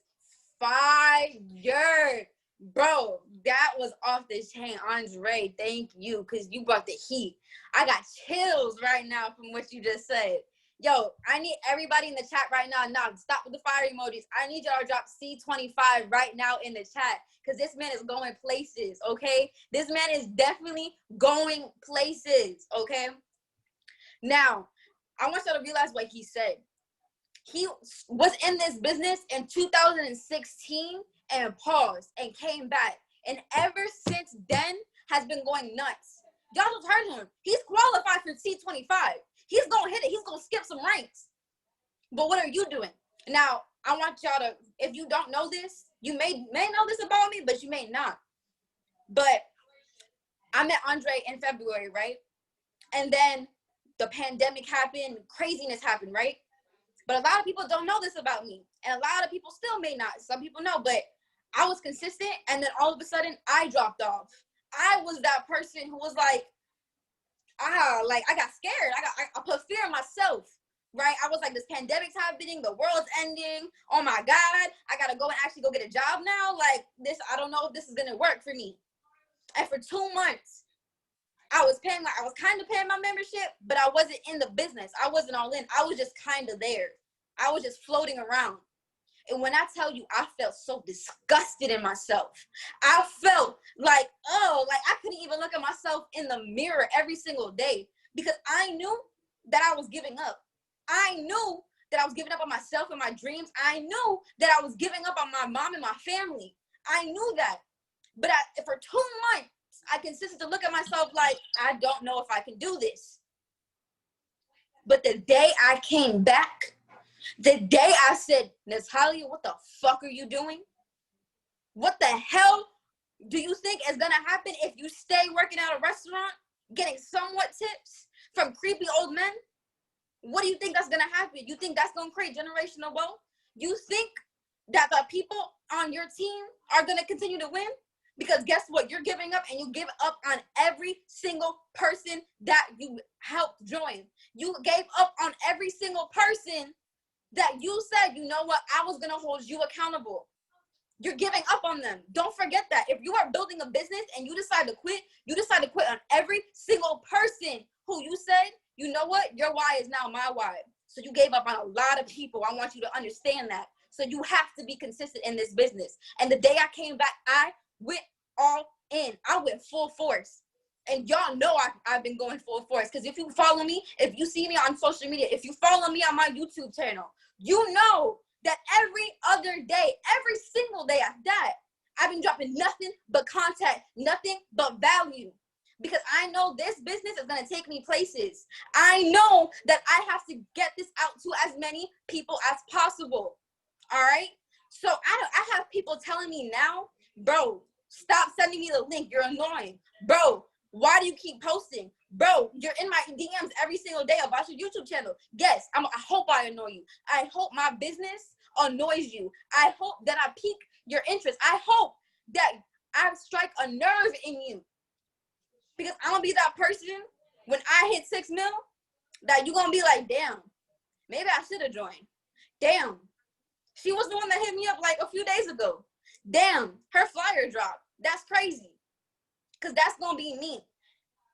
fire, bro. That was off the chain, Andre. Thank you, because you brought the heat. I got chills right now from what you just said. Yo, I need everybody in the chat right now. Now, stop with the fire emojis. I need y'all to drop C25 right now in the chat, because this man is going places, okay? This man is definitely going places, okay? Now, I want y'all to realize what he said. He was in this business in 2016 and paused and came back. And ever since then has been going nuts. Y'all just heard him. He's qualified for C25. He's going to hit it. He's going to skip some ranks. But what are you doing? Now, I want y'all to, if you don't know this, you may know this about me, but you may not. But I met Andre in February, right? And then the pandemic happened, craziness happened, right? But a lot of people don't know this about me. And a lot of people still may not. Some people know, but I was consistent. And then all of a sudden I dropped off. I was that person who was like I got scared. I put fear in myself, right? I was like, this pandemic's happening. The world's ending. Oh my God. I got to go and actually go get a job now. Like this, I don't know if this is going to work for me. And for 2 months, I was kind of paying my membership, but I wasn't in the business. I wasn't all in. I was just kind of there. I was just floating around. And when I tell you, I felt so disgusted in myself. I felt like, I couldn't even look at myself in the mirror every single day because I knew that I was giving up. I knew that I was giving up on myself and my dreams. I knew that I was giving up on my mom and my family. I knew that. But for 2 months, I consisted to look at myself like, I don't know if I can do this. But the day I came back, the day I said, Natalia, what the fuck are you doing? What the hell do you think is going to happen if you stay working at a restaurant, getting somewhat tips from creepy old men? What do you think that's going to happen? You think that's going to create generational wealth? You think that the people on your team are going to continue to win? Because guess what? You're giving up, and you give up on every single person that you helped join. You gave up on every single person that you said, you know what, I was going to hold you accountable. You're giving up on them. Don't forget that. If you are building a business and you decide to quit, you decide to quit on every single person who you said, you know what, your why is now my why. So you gave up on a lot of people. I want you to understand that. So you have to be consistent in this business. And the day I came back, I went all in. I went full force. And y'all know I've been going full force. Because if you follow me, if you see me on social media, if you follow me on my YouTube channel, you know that every other day, every single day after that, I've been dropping nothing but content, nothing but value. Because I know this business is going to take me places. I know that I have to get this out to as many people as possible. All right? So I have people telling me now, bro, stop sending me the link. You're annoying. Bro, why do you keep posting? Bro, you're in my DMs every single day about your YouTube channel. Yes, I hope I annoy you. I hope my business annoys you. I hope that I pique your interest. I hope that I strike a nerve in you. Because I'm going to be that person when I hit 6 mil that you're going to be like, damn, maybe I should have joined. Damn, she was the one that hit me up like a few days ago. Damn, her flyer dropped. That's crazy. because that's going to be me.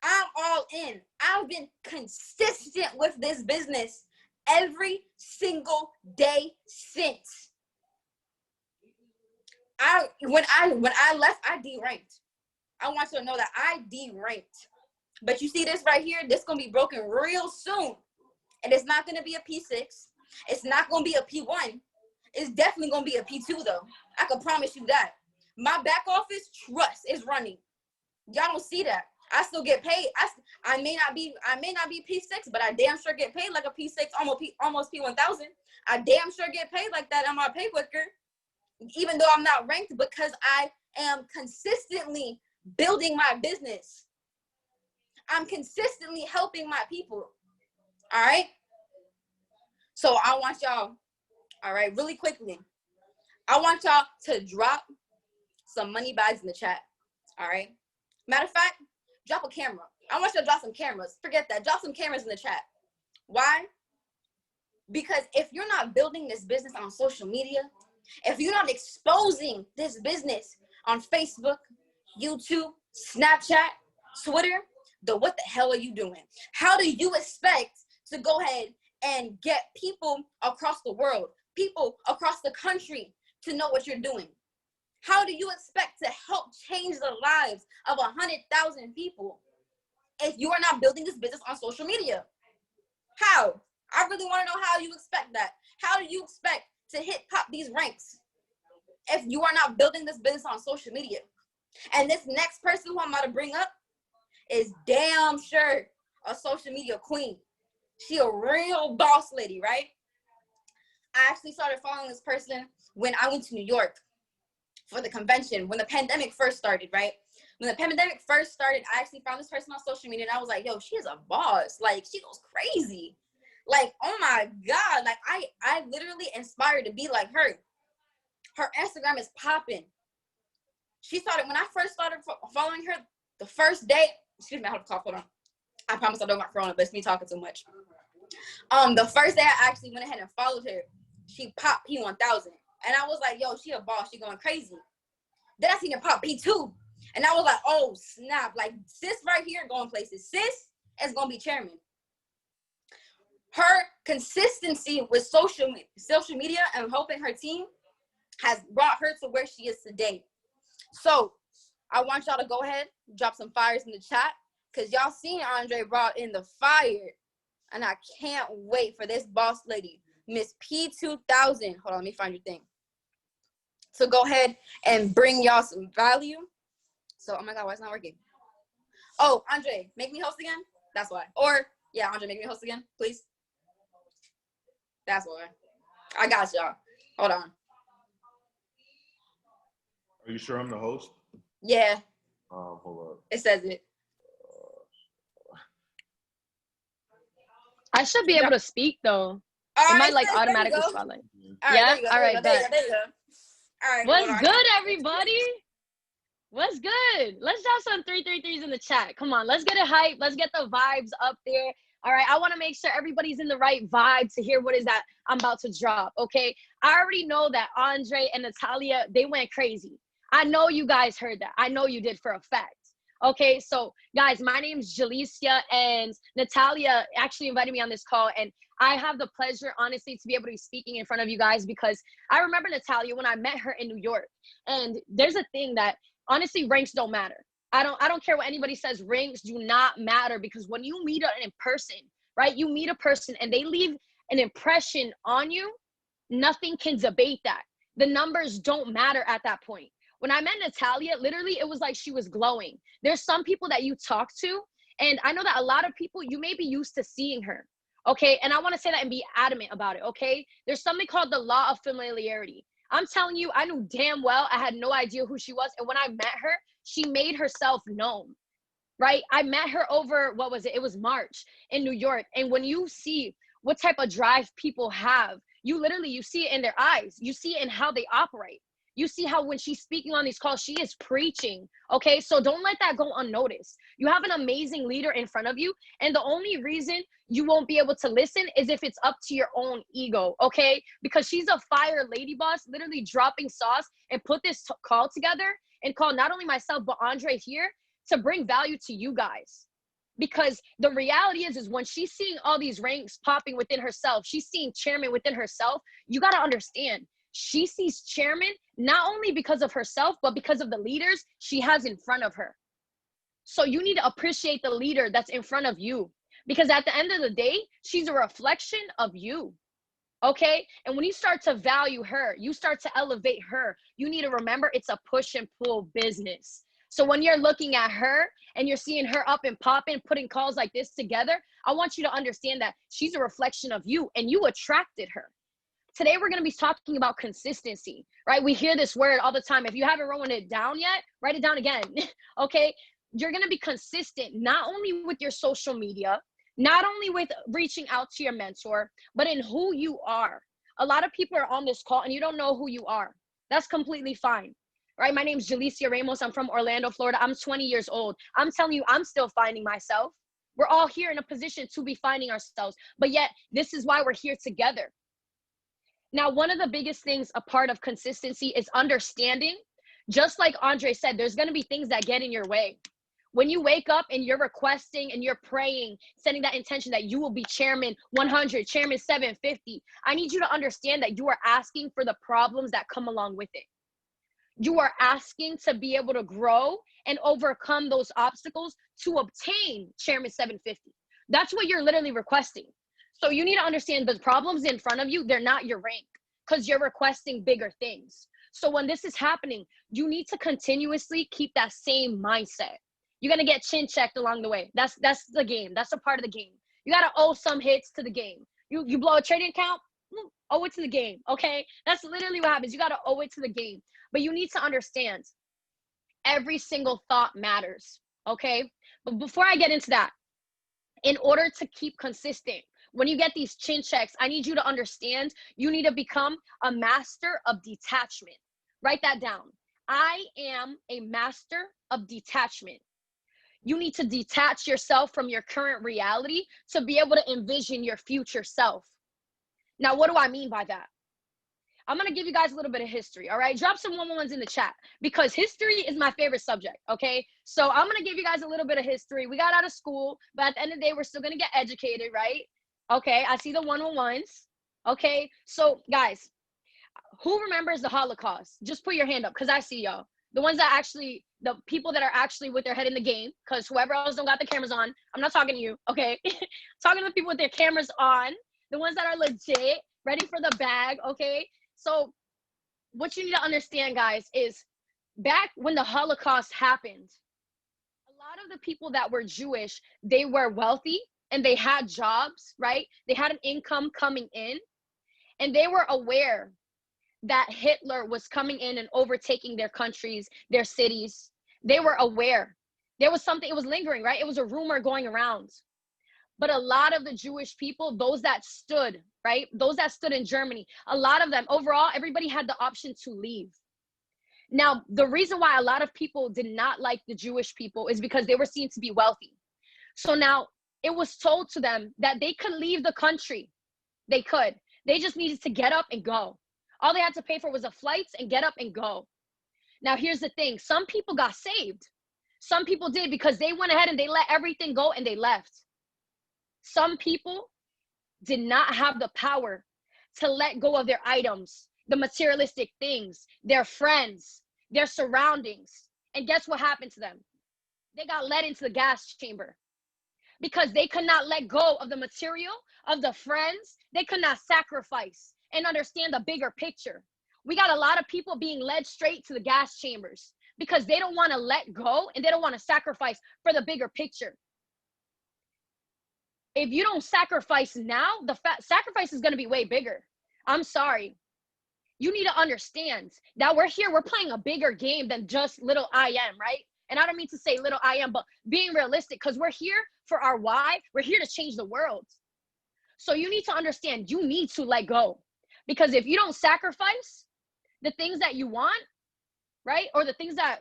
I'm all in. I've been consistent with this business every single day since. When I left, I deranked. I want you to know that I deranked. But you see this right here? This going to be broken real soon. And it's not going to be a P6. It's not going to be a P1. It's definitely going to be a P2 though. I can promise you that. My back office trust is running. Y'all don't see that. I still get paid. I may not be P6, but I damn sure get paid like a P6, almost P1000. I damn sure get paid like that on my pay quicker, even though I'm not ranked, because I am consistently building my business. I'm consistently helping my people. All right. So I want y'all, all right, really quickly, I want y'all to drop some money bags in the chat. All right. Matter of fact, drop a camera. I want you to drop some cameras. Forget that. Drop some cameras in the chat. Why? Because if you're not building this business on social media, if you're not exposing this business on Facebook, YouTube, Snapchat, Twitter, then what the hell are you doing? How do you expect to go ahead and get people across the world, people across the country to know what you're doing? How do you expect to help change the lives of 100,000 people if you are not building this business on social media? How? I really want to know how you expect that. How do you expect to pop these ranks if you are not building this business on social media? And this next person who I'm about to bring up is damn sure a social media queen. She a real boss lady, right? I actually started following this person when I went to New York for the convention, when the pandemic first started, right? When the pandemic first started, I actually found this person on social media and I was like, yo, she is a boss. Like, she goes crazy. Like, oh my God. Like, I literally inspired to be like her. Her Instagram is popping. She started, when I first started following her, the first day, excuse me, I have to cough, hold on. I promise I don't got corona, but it's me talking too much. The first day I actually went ahead and followed her, she popped P1000. And I was like, yo, she a boss, she going crazy. Then I seen her pop P2. And I was like, oh, snap. Like, sis right here going places. Sis is going to be chairman. Her consistency with social media and helping her team has brought her to where she is today. So I want y'all to go ahead, drop some fires in the chat, because y'all seen Andre brought in the fire. And I can't wait for this boss lady, Miss P2000. Hold on, let me find your thing. So go ahead and bring y'all some value. So, oh my God, why is it not working? Oh, Andre, make me host again? That's why. Or, yeah, Andre, make me host again, please. That's why. I got y'all. Hold on. Are you sure I'm the host? Yeah. Hold up. It says it. I should be able to speak though. It might like automatically spotlight. Yeah? All right, bet. There you go. All right. What's good, everybody? What's good? Let's drop some 333s in the chat. Come on, let's get it hype. Let's get the vibes up there. All right, I want to make sure everybody's in the right vibe to hear what is that I'm about to drop, okay? I already know that Andre and Natalia, they went crazy. I know you guys heard that. I know you did for a fact. Okay, so guys, my name's Jalicia, and Natalia actually invited me on this call, and I have the pleasure, honestly, to be able to be speaking in front of you guys, because I remember Natalia when I met her in New York. And there's a thing that, honestly, ranks don't matter. I don't care what anybody says. Ranks do not matter, because when you meet in person, right, you meet a person and they leave an impression on you, nothing can debate that. The numbers don't matter at that point. When I met Natalia, literally, it was like she was glowing. There's some people that you talk to, and I know that a lot of people, you may be used to seeing her, okay? And I want to say that and be adamant about it, okay? There's something called the law of familiarity. I'm telling you, I knew damn well I had no idea who she was, and when I met her, she made herself known, right? I met her over, what was it? It was March in New York, and when you see what type of drive people have, you see it in their eyes. You see it in how they operate. You see how when she's speaking on these calls, she is preaching, okay? So don't let that go unnoticed. You have an amazing leader in front of you, and the only reason you won't be able to listen is if it's up to your own ego, okay? Because she's a fire lady boss, literally dropping sauce, and put this call together and call not only myself, but Andre here. to bring value to you guys. Because the reality is when she's seeing all these ranks popping within herself, she's seeing chairman within herself, you got to understand, she sees chairman not only because of herself, but because of the leaders she has in front of her. So you need to appreciate the leader that's in front of you, because at the end of the day, she's a reflection of you. Okay. And when you start to value her, you start to elevate her. You need to remember it's a push and pull business. So when you're looking at her and you're seeing her up and popping, putting calls like this together, I want you to understand that she's a reflection of you and you attracted her. Today, we're going to be talking about consistency, right? We hear this word all the time. If you haven't written it down yet, write it down again. Okay. You're going to be consistent, not only with your social media, not only with reaching out to your mentor, but in who you are. A lot of people are on this call and you don't know who you are. That's completely fine. Right? My name is Jalicia Ramos. I'm from Orlando, Florida. I'm 20 years old. I'm telling you, I'm still finding myself. We're all here in a position to be finding ourselves, but yet this is why we're here together. Now, one of the biggest things a part of consistency is understanding, just like Andre said, there's going to be things that get in your way. When you wake up and you're requesting and you're praying, setting that intention that you will be chairman 100, chairman 750, I need you to understand that you are asking for the problems that come along with it. You are asking to be able to grow and overcome those obstacles to obtain chairman 750. That's what you're literally requesting. So you need to understand the problems in front of you, they're not your rank, because you're requesting bigger things. So when this is happening, you need to continuously keep that same mindset. You're going to get chin checked along the way. That's the game. That's a part of the game. You got to owe some hits to the game. You blow a trading account, owe it to the game, okay? That's literally what happens. You got to owe it to the game. But you need to understand, every single thought matters, okay? But before I get into that, in order to keep consistent, when you get these chin checks, I need you to understand you need to become a master of detachment. Write that down. I am a master of detachment. You need to detach yourself from your current reality to be able to envision your future self. Now, what do I mean by that? I'm going to give you guys a little bit of history, all right? Drop some 111s in the chat because history is my favorite subject, okay? So I'm going to give you guys a little bit of history. We got out of school, but at the end of the day, we're still going to get educated, right? Okay, I see the 111s. Okay, so guys, who remembers the Holocaust? Just put your hand up because I see y'all. The ones that actually, the people that are actually with their head in the game, because whoever else don't got the cameras on, I'm not talking to you, okay? Talking to the people with their cameras on, the ones that are legit, ready for the bag, okay? So what you need to understand, guys, is back when the Holocaust happened, a lot of the people that were Jewish, they were wealthy and they had jobs, right? They had an income coming in and they were aware that Hitler was coming in and overtaking their countries, their cities. They were aware. There was something, it was lingering, right? It was a rumor going around. But a lot of the Jewish people, those that stood, right? Those that stood in Germany, a lot of them, overall, everybody had the option to leave. Now, the reason why a lot of people did not like the Jewish people is because they were seen to be wealthy. So now it was told to them that they could leave the country. They could. They just needed to get up and go. All they had to pay for was the flights and get up and go. Now, here's the thing. Some people got saved. Some people did because they went ahead and they let everything go and they left. Some people did not have the power to let go of their items, the materialistic things, their friends, their surroundings. And guess what happened to them? They got led into the gas chamber because they could not let go of the material, of the friends. They could not sacrifice and understand the bigger picture. We got a lot of people being led straight to the gas chambers because they don't want to let go and they don't want to sacrifice for the bigger picture. If you don't sacrifice now, the sacrifice is going to be way bigger. I'm sorry. You need to understand that we're here, we're playing a bigger game than just little I am, right? And I don't mean to say little I am, but being realistic, because we're here for our why. We're here to change the world. So you need to understand you need to let go. Because if you don't sacrifice the things that you want, right? Or the things that,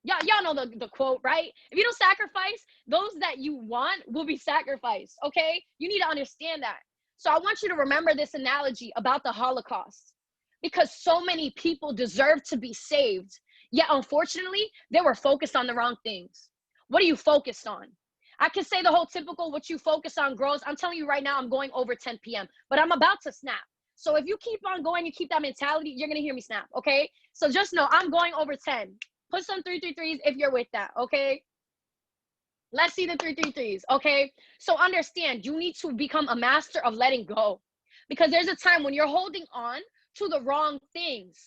y'all know the quote, right? If you don't sacrifice, those that you want will be sacrificed, okay? You need to understand that. So I want you to remember this analogy about the Holocaust. Because so many people deserve to be saved. Yet, unfortunately, they were focused on the wrong things. What are you focused on? I can say the whole typical what you focus on grows. I'm telling you right now, I'm going over 10 p.m., but I'm about to snap. So if you keep on going, you keep that mentality, you're going to hear me snap, okay? So just know I'm going over 10. Put some 333s if you're with that, okay? Let's see the 333s, okay? So understand, you need to become a master of letting go, because there's a time when you're holding on to the wrong things.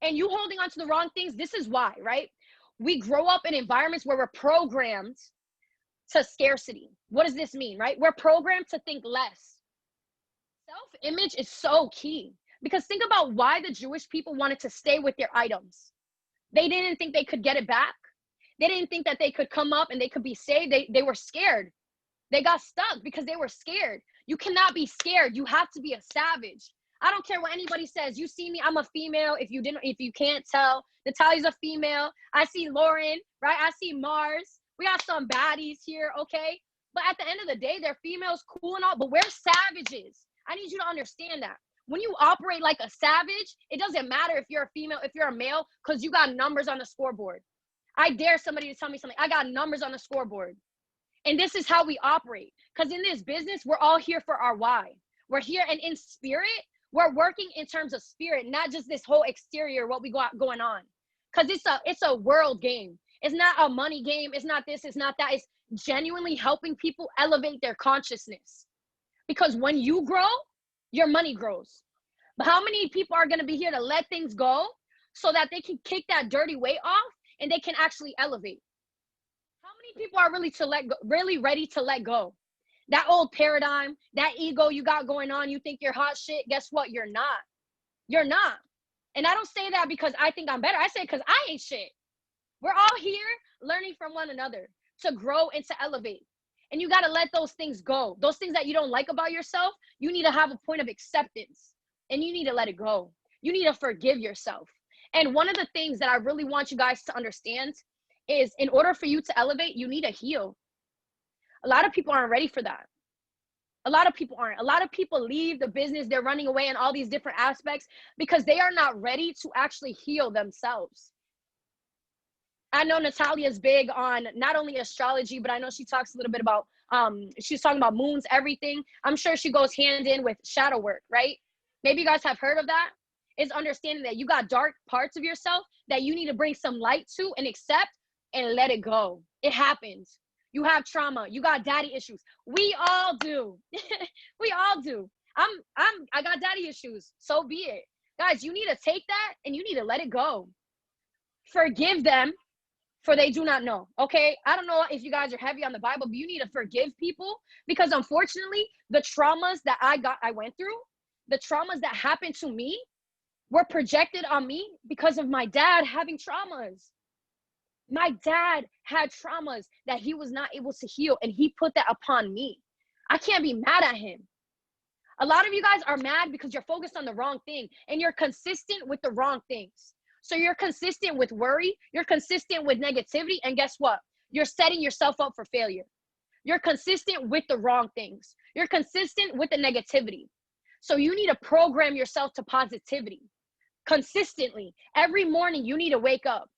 And you holding on to the wrong things, this is why, right? We grow up in environments where we're programmed to scarcity. What does this mean, right? We're programmed to think less. Self-image is so key, because think about why the Jewish people wanted to stay with their items. They didn't think they could get it back. They didn't think that they could come up and they could be saved. They were scared. They got stuck because they were scared. You cannot be scared. You have to be a savage. I don't care what anybody says. You see me, I'm a female. If you can't tell, Natalia's a female. I see Lauren, right? I see Mars. We got some baddies here, okay? But at the end of the day, they're females, cool and all, but we're savages. I need you to understand that. When you operate like a savage, it doesn't matter if you're a female, if you're a male, because you got numbers on the scoreboard. I dare somebody to tell me something. I got numbers on the scoreboard. And this is how we operate. Because in this business, we're all here for our why. We're here, and in spirit, we're working in terms of spirit, not just this whole exterior, what we got going on. Because it's a world game. It's not a money game. It's not this, it's not that. It's genuinely helping people elevate their consciousness. Because when you grow, your money grows. But how many people are going to be here to let things go so that they can kick that dirty weight off and they can actually elevate? How many people are really ready to let go? That old paradigm, that ego you got going on, you think you're hot shit. Guess what? You're not. You're not. And I don't say that because I think I'm better. I say it because I ain't shit. We're all here learning from one another to grow and to elevate. And you got to let those things go. Those things that you don't like about yourself, you need to have a point of acceptance. And you need to let it go. You need to forgive yourself. And one of the things that I really want you guys to understand is, in order for you to elevate, you need to heal. A lot of people aren't ready for that. A lot of people aren't. A lot of people leave the business. They're running away in all these different aspects because they are not ready to actually heal themselves. I know Natalia's big on not only astrology, but I know she talks a little bit about, she's talking about moons, everything. I'm sure she goes hand in with shadow work, right? Maybe you guys have heard of that. Is understanding that you got dark parts of yourself that you need to bring some light to and accept and let it go. It happens. You have trauma. You got daddy issues. We all do. We all do. I got daddy issues. So be it. Guys, you need to take that and you need to let it go. Forgive them, for they do not know. Okay? I don't know if you guys are heavy on the Bible, but you need to forgive people, because unfortunately, the traumas that I went through, the traumas that happened to me were projected on me because of my dad having traumas. My dad had traumas that he was not able to heal, and he put that upon me. I can't be mad at him. A lot of you guys are mad because you're focused on the wrong thing, and you're consistent with the wrong things. So you're consistent with worry, you're consistent with negativity, and guess what? You're setting yourself up for failure. You're consistent with the wrong things. You're consistent with the negativity. So you need to program yourself to positivity consistently. Every morning you need to wake up.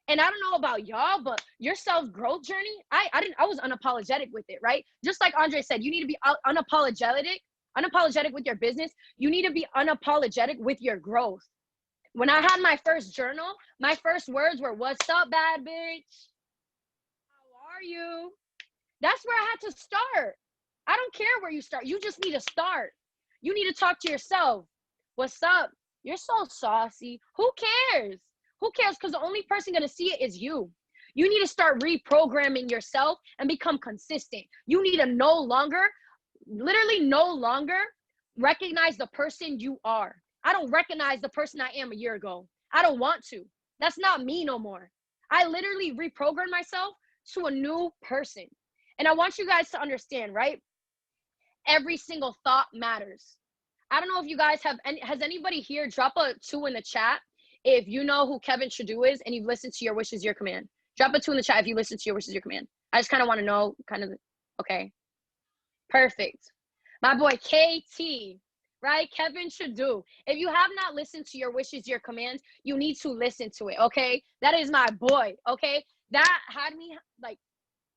And I don't know about y'all, but your self-growth journey, I was unapologetic with it, right? Just like Andre said, you need to be unapologetic with your business. You need to be unapologetic with your growth. When I had my first journal, my first words were, "What's up, bad bitch? How are you?" That's where I had to start. I don't care where you start. You just need to start. You need to talk to yourself. "What's up? You're so saucy." Who cares? Who cares? Because the only person going to see it is you. You need to start reprogramming yourself and become consistent. You need to literally no longer recognize the person you are. I don't recognize the person I am a year ago. I don't want to. That's not me no more. I literally reprogrammed myself to a new person. And I want you guys to understand, right? Every single thought matters. I don't know if you guys has anybody here drop a 2 in the chat if you know who Kevin Shadu is and you've listened to Your Wish Is Your Command. Drop a 2 in the chat if you listen to Your Wish Is Your Command. I just kind of want to know okay. Perfect. My boy KT, right? Kevin Shadu. If you have not listened to Your Wish Is Your Command, you need to listen to it, okay? That is my boy, okay? That had me, like,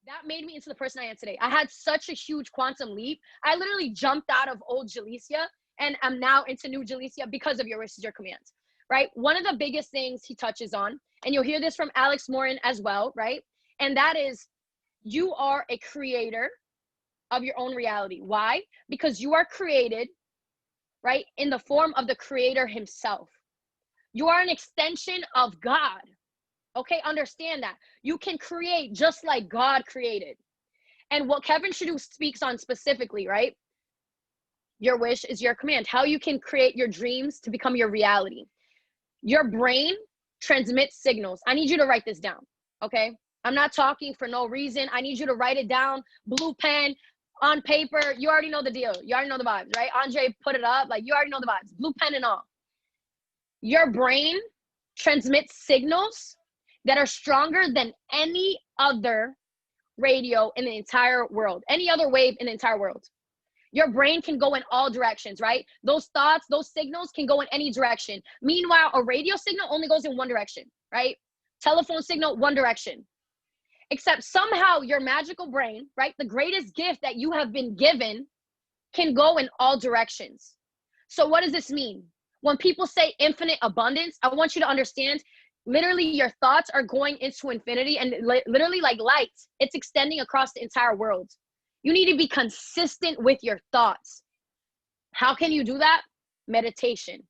that made me into the person I am today. I had such a huge quantum leap. I literally jumped out of old Jalecia and I'm now into new Jalecia because of your wish is your command, right? One of the biggest things he touches on, and you'll hear this from Alex Morin as well, right? And that is, you are a creator of your own reality. Why? Because you are created, right, in the form of the creator himself. You are an extension of God. Okay, understand that. You can create just like God created. And what Kevin Shadu speaks on specifically, right? Your wish is your command. How you can create your dreams to become your reality. Your brain transmits signals. I need you to write this down, okay? I'm not talking for no reason. I need you to write it down, blue pen, on paper. You already know the deal. You already know the vibes, right? Andre put it up. Like, you already know the vibes. Blue pen and all. Your brain transmits signals that are stronger than any other radio in the entire world, any other wave in the entire world. Your brain can go in all directions, right? Those thoughts, those signals can go in any direction. Meanwhile, a radio signal only goes in one direction, right? Telephone signal, one direction. Except somehow your magical brain, right? The greatest gift that you have been given can go in all directions. So what does this mean? When people say infinite abundance, I want you to understand, literally your thoughts are going into infinity and literally like light, it's extending across the entire world. You need to be consistent with your thoughts. How can you do that? Meditation.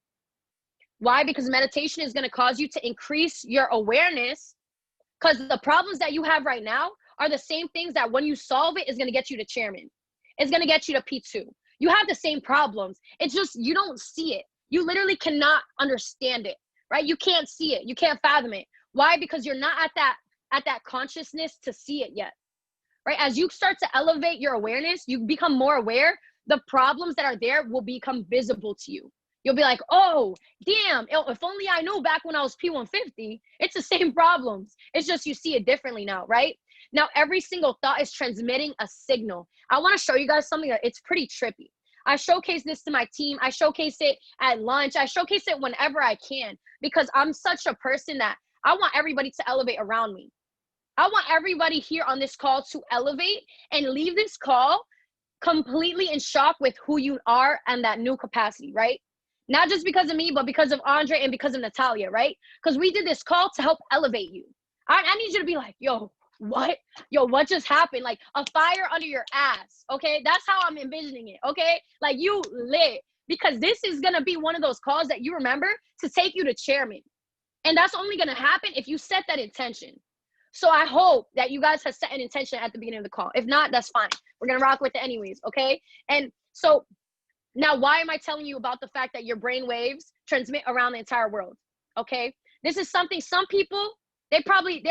Why? Because meditation is going to cause you to increase your awareness, because the problems that you have right now are the same things that when you solve it is going to get you to chairman. It's going to get you to P2. You have the same problems. It's just you don't see it. You literally cannot understand it, right? You can't see it. You can't fathom it. Why? Because you're not at that consciousness to see it yet, right? As you start to elevate your awareness, you become more aware, the problems that are there will become visible to you. You'll be like, oh, damn, if only I knew back when I was P150, it's the same problems. It's just you see it differently now, right? Now, every single thought is transmitting a signal. I want to show you guys something that it's pretty trippy. I showcase this to my team. I showcase it at lunch. I showcase it whenever I can, because I'm such a person that I want everybody to elevate around me. I want everybody here on this call to elevate and leave this call completely in shock with who you are and that new capacity, right? Not just because of me, but because of Andre and because of Natalia, right? Because we did this call to help elevate you. I need you to be like, yo, what? Yo, what just happened? Like a fire under your ass, okay? That's how I'm envisioning it, okay? Like you lit, because this is going to be one of those calls that you remember to take you to chairman. And that's only going to happen if you set that intention. So I hope that you guys have set an intention at the beginning of the call. If not, that's fine. We're going to rock with it anyways, okay? And so now, why am I telling you about the fact that your brain waves transmit around the entire world, okay? This is something some people, they probably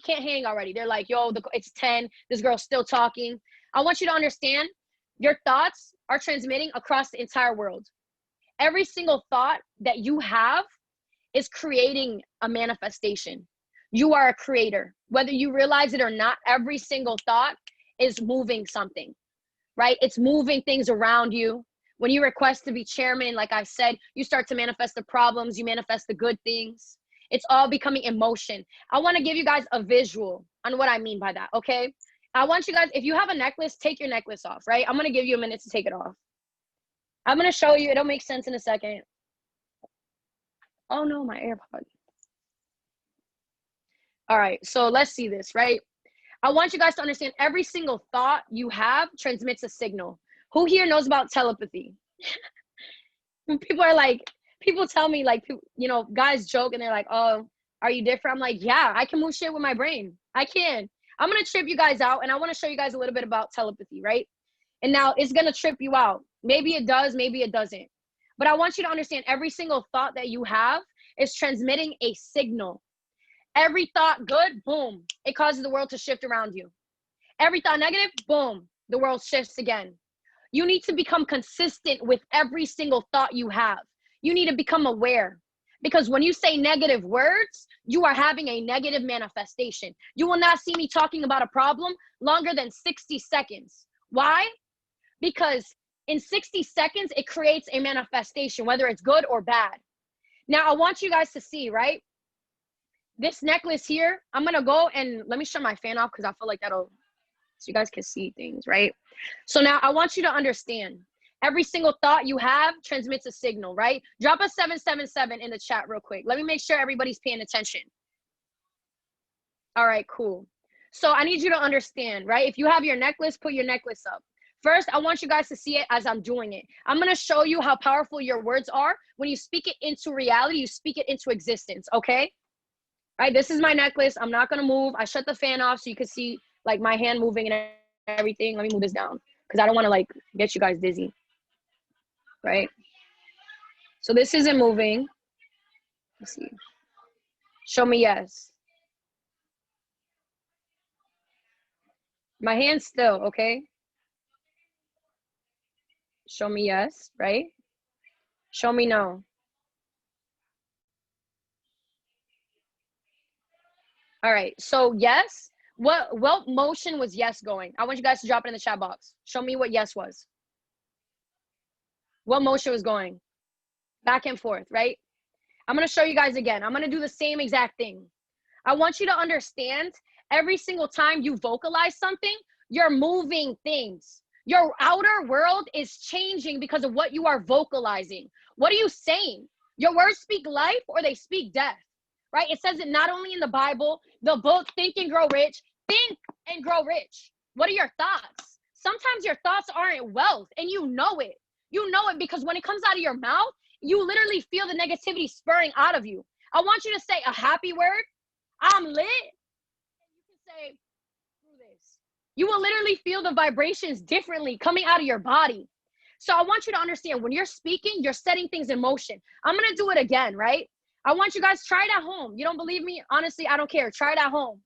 can't hang already. They're like, yo, it's 10. This girl's still talking. I want you to understand, your thoughts are transmitting across the entire world. Every single thought that you have is creating a manifestation. You are a creator. Whether you realize it or not, every single thought is moving something, right? It's moving things around you. When you request to be chairman, like I said, you start to manifest the problems, you manifest the good things. It's all becoming emotion. I want to give you guys a visual on what I mean by that, okay? I want you guys, if you have a necklace, take your necklace off, right? I'm going to give you a minute to take it off. I'm going to show you. It'll make sense in a second. Oh, no, my AirPod. All right, so let's see this, right? I want you guys to understand every single thought you have transmits a signal. Who here knows about telepathy? People are like, people tell me like, you know, guys joke and they're like, oh, are you different? I'm like, yeah, I can move shit with my brain. I can. I'm going to trip you guys out and I want to show you guys a little bit about telepathy, right? And now it's going to trip you out. Maybe it does, maybe it doesn't. But I want you to understand every single thought that you have is transmitting a signal. Every thought good, boom, it causes the world to shift around you. Every thought negative, boom, the world shifts again. You need to become consistent with every single thought you have. You need to become aware, because when you say negative words, you are having a negative manifestation. You will not see me talking about a problem longer than 60 seconds. Why? Because in 60 seconds, it creates a manifestation, whether it's good or bad. Now, I want you guys to see, right? This necklace here, I'm going to go and let me shut my fan off because I feel like that'll so you guys can see things, right? So now I want you to understand, every single thought you have transmits a signal, right? Drop a 777 in the chat real quick. Let me make sure everybody's paying attention. All right, cool. So I need you to understand, right? If you have your necklace, put your necklace up. First, I want you guys to see it as I'm doing it. I'm going to show you how powerful your words are. When you speak it into reality, you speak it into existence, okay? All right, this is my necklace. I'm not going to move. I shut the fan off so you can see like my hand moving and everything. Let me move this down because I don't want to like get you guys dizzy, right? So this isn't moving. Let's see. Show me yes. My hand's still, okay? Show me yes, right? Show me no. All right, so yes, what motion was yes going? I want you guys to drop it in the chat box. Show me what yes was. What motion was going? Back and forth, right? I'm gonna show you guys again. I'm gonna do the same exact thing. I want you to understand, every single time you vocalize something, you're moving things. Your outer world is changing because of what you are vocalizing. What are you saying? Your words speak life or they speak death, right? It says it not only in the Bible, the book, Think and Grow Rich. Think and grow rich. What are your thoughts? Sometimes your thoughts aren't wealth and you know it. You know it because when it comes out of your mouth, you literally feel the negativity spurring out of you. I want you to say a happy word. I'm lit. And you can say, through this. You will literally feel the vibrations differently coming out of your body. So I want you to understand, when you're speaking, you're setting things in motion. I'm going to do it again, right? I want you guys, try it at home. You don't believe me? Honestly, I don't care. Try it at home.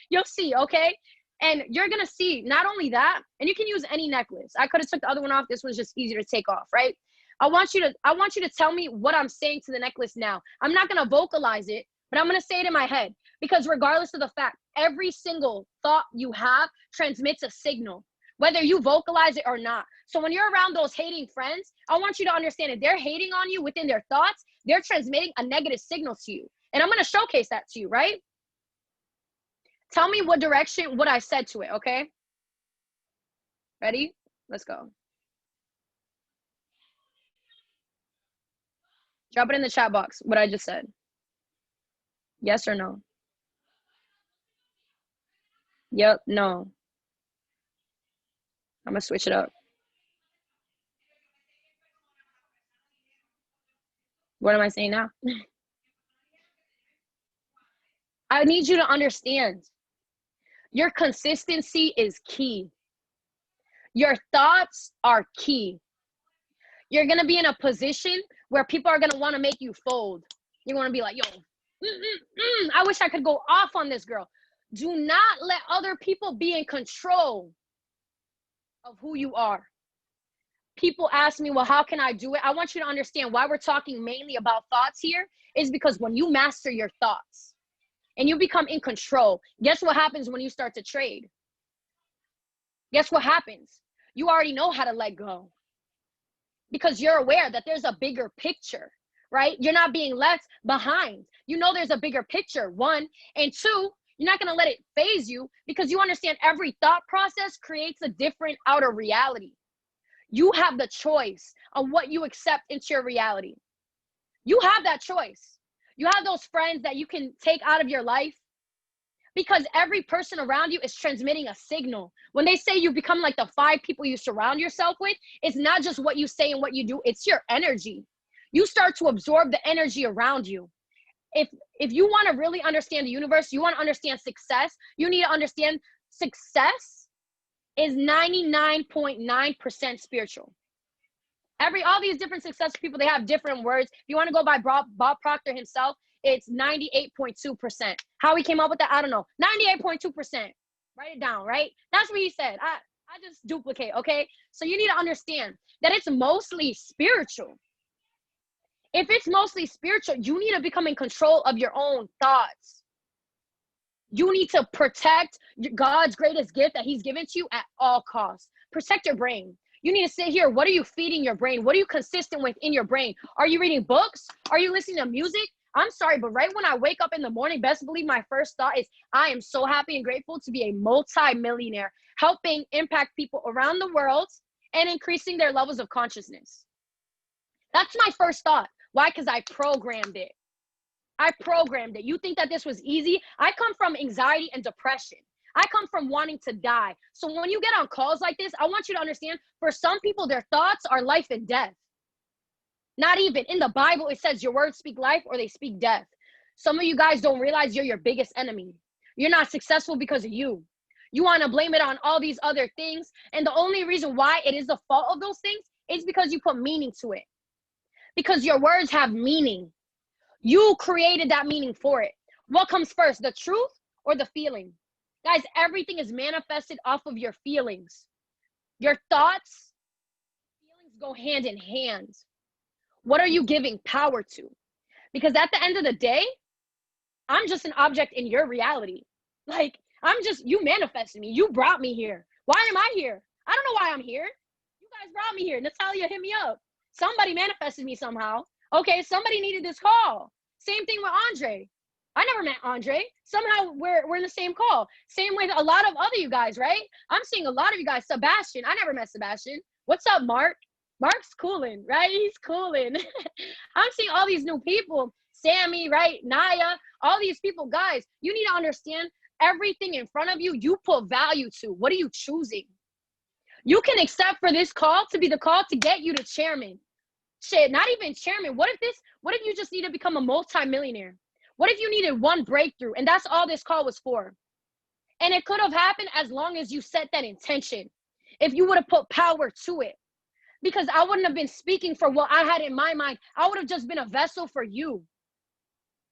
You'll see, okay? And you're going to see not only that, and you can use any necklace. I could have took the other one off. This one's just easier to take off, right? I want you to tell me what I'm saying to the necklace now. I'm not going to vocalize it, but I'm going to say it in my head, because regardless of the fact, every single thought you have transmits a signal, whether you vocalize it or not. So when you're around those hating friends, I want you to understand, if they're hating on you within their thoughts, they're transmitting a negative signal to you. And I'm going to showcase that to you, right? Tell me what direction, what I said to it, okay? Ready? Let's go. Drop it in the chat box, what I just said. Yes or no? Yep, no. I'm gonna switch it up. What am I saying now? I need you to understand, your consistency is key. Your thoughts are key. You're gonna be in a position where people are gonna wanna make you fold. You're gonna be like, yo, I wish I could go off on this girl. Do not let other people be in control of who you are. People ask me, well, how can I do it? I want you to understand why we're talking mainly about thoughts here is because when you master your thoughts and you become in control, guess what happens when you start to trade? Guess what happens? You already know how to let go because you're aware that there's a bigger picture, right? You're not being left behind. You know there's a bigger picture, one. And two, you're not going to let it phase you because you understand every thought process creates a different outer reality. You have the choice on what you accept into your reality. You have that choice. You have those friends that you can take out of your life because every person around you is transmitting a signal. When they say you become like the 5 people you surround yourself with, it's not just what you say and what you do, it's your energy. You start to absorb the energy around you. If you want to really understand the universe, you want to understand success, you need to understand success is 99.9% spiritual. All these different successful people, they have different words. If you want to go by Bob Proctor himself, it's 98.2%. How he came up with that, I don't know. 98.2%. Write it down, right? That's what he said. I just duplicate, okay? So you need to understand that it's mostly spiritual. If it's mostly spiritual, you need to become in control of your own thoughts. You need to protect God's greatest gift that he's given to you at all costs. Protect your brain. You need to sit here. What are you feeding your brain? What are you consistent with in your brain? Are you reading books? Are you listening to music? I'm sorry, but right when I wake up in the morning, best believe my first thought is, I am so happy and grateful to be a multi-millionaire. helping impact people around the world and increasing their levels of consciousness. That's my first thought. Why? Because I programmed it. You think that this was easy? I come from anxiety and depression. I come from wanting to die. So when you get on calls like this, I want you to understand, for some people, their thoughts are life and death. Not even. In the Bible, it says your words speak life or they speak death. Some of you guys don't realize you're your biggest enemy. You're not successful because of you. You want to blame it on all these other things. And the only reason why it is the fault of those things is because you put meaning to it. Because your words have meaning. You created that meaning for it. What comes first, the truth or the feeling? Guys, everything is manifested off of your feelings. Your thoughts, feelings go hand in hand. What are you giving power to? Because at the end of the day, I'm just an object in your reality. Like, you manifested me. You brought me here. Why am I here? I don't know why I'm here. You guys brought me here. Natalia, hit me up. Somebody manifested me somehow. Okay, somebody needed this call. Same thing with Andre. I never met Andre. Somehow we're in the same call. Same with a lot of other you guys, right? I'm seeing a lot of you guys. Sebastian, I never met Sebastian. What's up, Mark? Mark's cooling, right? He's cooling. I'm seeing all these new people. Sammy, right? Naya, all these people. Guys, you need to understand everything in front of you, you put value to. What are you choosing? You can accept for this call to be the call to get you to chairman. Shit, not even chairman. What if you just need to become a multi-millionaire? What if you needed one breakthrough and that's all this call was for? And it could have happened as long as you set that intention. If you would have put power to it. Because I wouldn't have been speaking for what I had in my mind. I would have just been a vessel for you.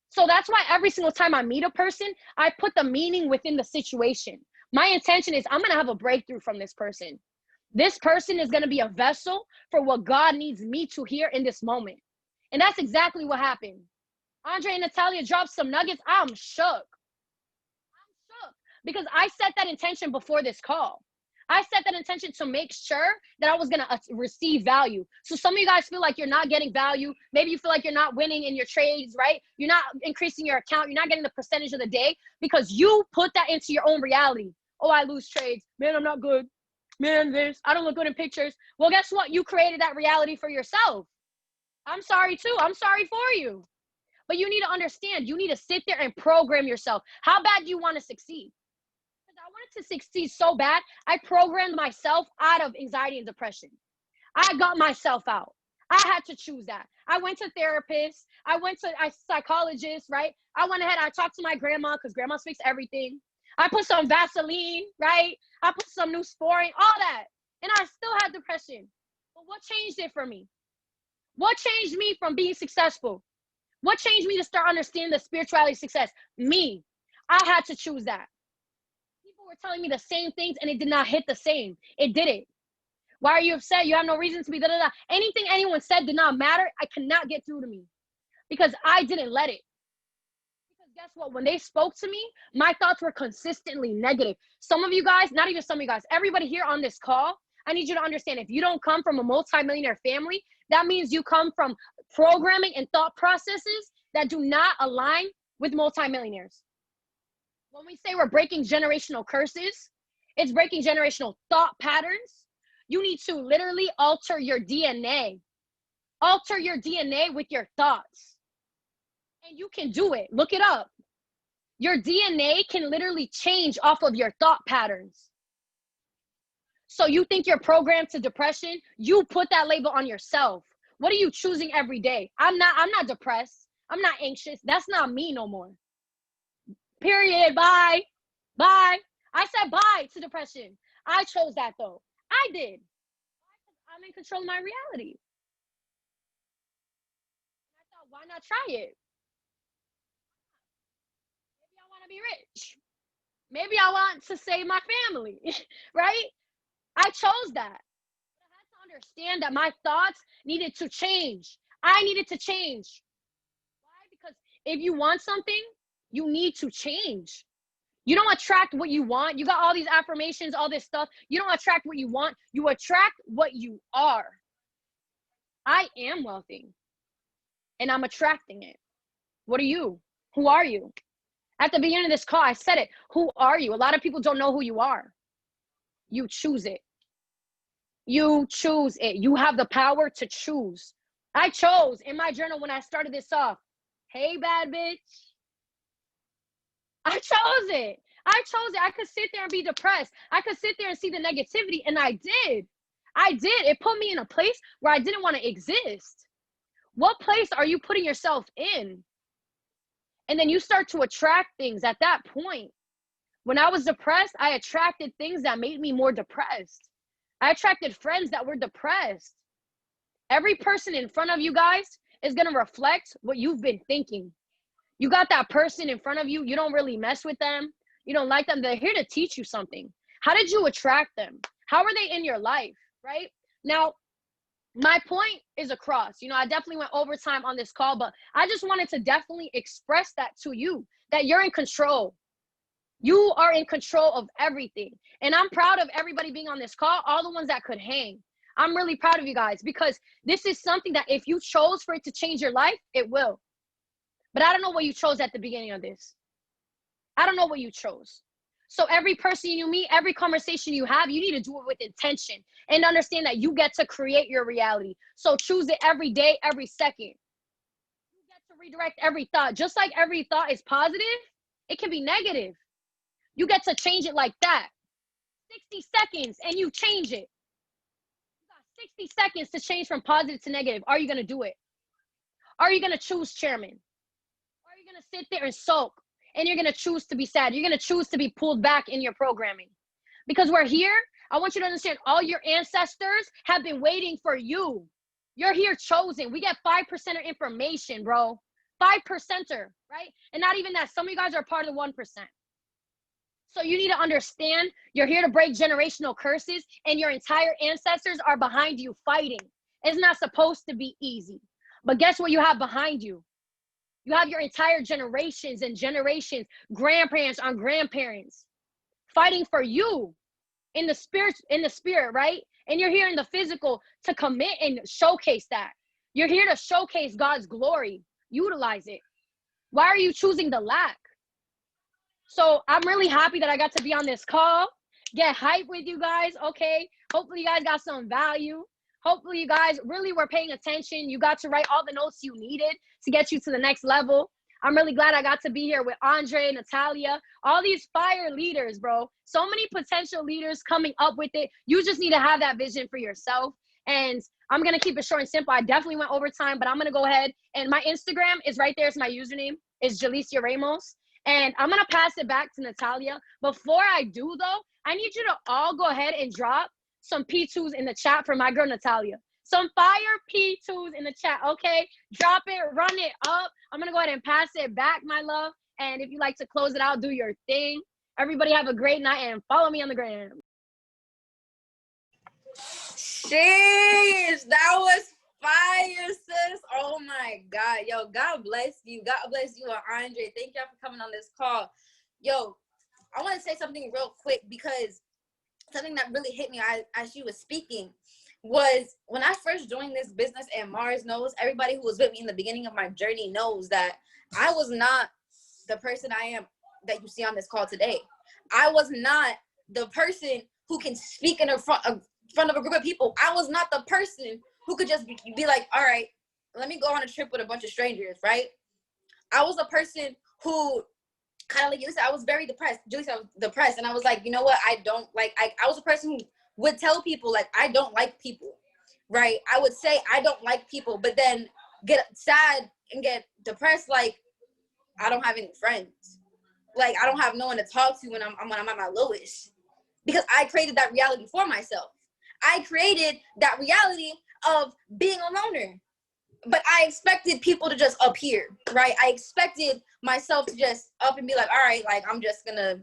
So that's why every single time I meet a person, I put the meaning within the situation. My intention is I'm going to have a breakthrough from this person. This person is going to be a vessel for what God needs me to hear in this moment. And that's exactly what happened. Andre and Natalia dropped some nuggets. I'm shook. Because I set that intention before this call. I set that intention to make sure that I was going to receive value. So some of you guys feel like you're not getting value. Maybe you feel like you're not winning in your trades, right? You're not increasing your account. You're not getting the percentage of the day because you put that into your own reality. Oh, I lose trades. Man, I'm not good. Man, I don't look good in pictures. Well, guess what? You created that reality for yourself. I'm sorry too. I'm sorry for you. But you need to understand, you need to sit there and program yourself. How bad do you want to succeed? Because I wanted to succeed so bad, I programmed myself out of anxiety and depression. I got myself out. I had to choose that. I went to therapists. I went to a psychologist, right? I went ahead, I talked to my grandma because grandma speaks everything. I put some Vaseline, right? I put some new sporing, all that. And I still had depression. But what changed it for me? What changed me from being successful? What changed me to start understanding the spirituality of success? Me. I had to choose that. People were telling me the same things and it did not hit the same. It didn't. Why are you upset? You have no reason to be da-da-da. Anything anyone said did not matter. I could not get through to me because I didn't let it. Because guess what? When they spoke to me, my thoughts were consistently negative. Some of you guys, not even some of you guys, everybody here on this call, I need you to understand, if you don't come from a multimillionaire family, that means you come from programming and thought processes that do not align with multimillionaires. When we say we're breaking generational curses, it's breaking generational thought patterns. You need to literally alter your DNA. Alter your DNA with your thoughts. And you can do it. Look it up. Your DNA can literally change off of your thought patterns. So you think you're programmed to depression? You put that label on yourself. What are you choosing every day? I'm not depressed. I'm not anxious. That's not me no more. Period. Bye. Bye. I said bye to depression. I chose that though. I did. I'm in control of my reality. I thought, why not try it? Maybe I want to be rich. Maybe I want to save my family, right? I chose that. But I had to understand that my thoughts needed to change. I needed to change. Why? Because if you want something, you need to change. You don't attract what you want. You got all these affirmations, all this stuff. You don't attract what you want. You attract what you are. I am wealthy, and I'm attracting it. What are you? Who are you? At the beginning of this call, I said it. Who are you? A lot of people don't know who you are. You choose it. You choose it. You have the power to choose. I chose in my journal when I started this off, hey, bad bitch. I chose it. I chose it. I could sit there and be depressed. I could sit there and see the negativity, and I did. I did. It put me in a place where I didn't want to exist. What place are you putting yourself in? And then you start to attract things at that point. When I was depressed, I attracted things that made me more depressed. I attracted friends that were depressed. Every person in front of you guys is going to reflect what you've been thinking. You got that person in front of you. You don't really mess with them. You don't like them. They're here to teach you something. How did you attract them? How are they in your life, right? Now, my point is across. You know, I definitely went overtime on this call, but I just wanted to definitely express that to you, that you're in control. You are in control of everything. And I'm proud of everybody being on this call, all the ones that could hang. I'm really proud of you guys because this is something that if you chose for it to change your life, it will. But I don't know what you chose at the beginning of this. I don't know what you chose. So every person you meet, every conversation you have, you need to do it with intention and understand that you get to create your reality. So choose it every day, every second. You get to redirect every thought. Just like every thought is positive, it can be negative. You get to change it like that. 60 seconds and you change it. You got 60 seconds to change from positive to negative. Are you going to do it? Are you going to choose chairman? Or are you going to sit there and sulk? And you're going to choose to be sad. You're going to choose to be pulled back in your programming. Because we're here. I want you to understand all your ancestors have been waiting for you. You're here chosen. We get 5% of information, bro. 5%er, right? And not even that. Some of you guys are part of the 1%. So you need to understand you're here to break generational curses and your entire ancestors are behind you fighting. It's not supposed to be easy. But guess what you have behind you? You have your entire generations and generations, grandparents on grandparents, fighting for you in the spirit, right? And you're here in the physical to commit and showcase that. You're here to showcase God's glory. Utilize it. Why are you choosing the lack? So I'm really happy that I got to be on this call, get hype with you guys, okay? Hopefully you guys got some value. Hopefully you guys really were paying attention. You got to write all the notes you needed to get you to the next level. I'm really glad I got to be here with Andre, Natalia, all these fire leaders, bro. So many potential leaders coming up with it. You just need to have that vision for yourself. And I'm going to keep it short and simple. I definitely went overtime, but I'm going to go ahead. And my Instagram is right there. It's my username. It's Jalicia Ramos. And I'm going to pass it back to Natalia. Before I do, though, I need you to all go ahead and drop some P2s in the chat for my girl, Natalia. Some fire P2s in the chat, okay? Drop it, run it up. I'm going to go ahead and pass it back, my love. And if you like to close it out, do your thing. Everybody have a great night and follow me on the gram. Sheesh, that was fire, sis. Oh my God. Yo, God bless you. God bless you and Andre. Thank y'all for coming on this call. Yo, I want to say something real quick because something that really hit me as she was speaking was when I first joined this business, and Mars knows, everybody who was with me in the beginning of my journey knows that I was not the person I am that you see on this call today. I was not the person who can speak in front of a group of people. I was not the person who could just be like, all right, let me go on a trip with a bunch of strangers, right? I was a person who kind of like you said, I was very depressed. Julie said I was depressed. And I was like, you know what? I was a person who would tell people like, I don't like people, right? I would say I don't like people, but then get sad and get depressed. Like, I don't have any friends. Like, I don't have no one to talk to when I'm at my lowest, because I created that reality for myself. I created that reality of being a loner, but I expected people to just appear, right? I expected myself to just up and be like, all right, like I'm just gonna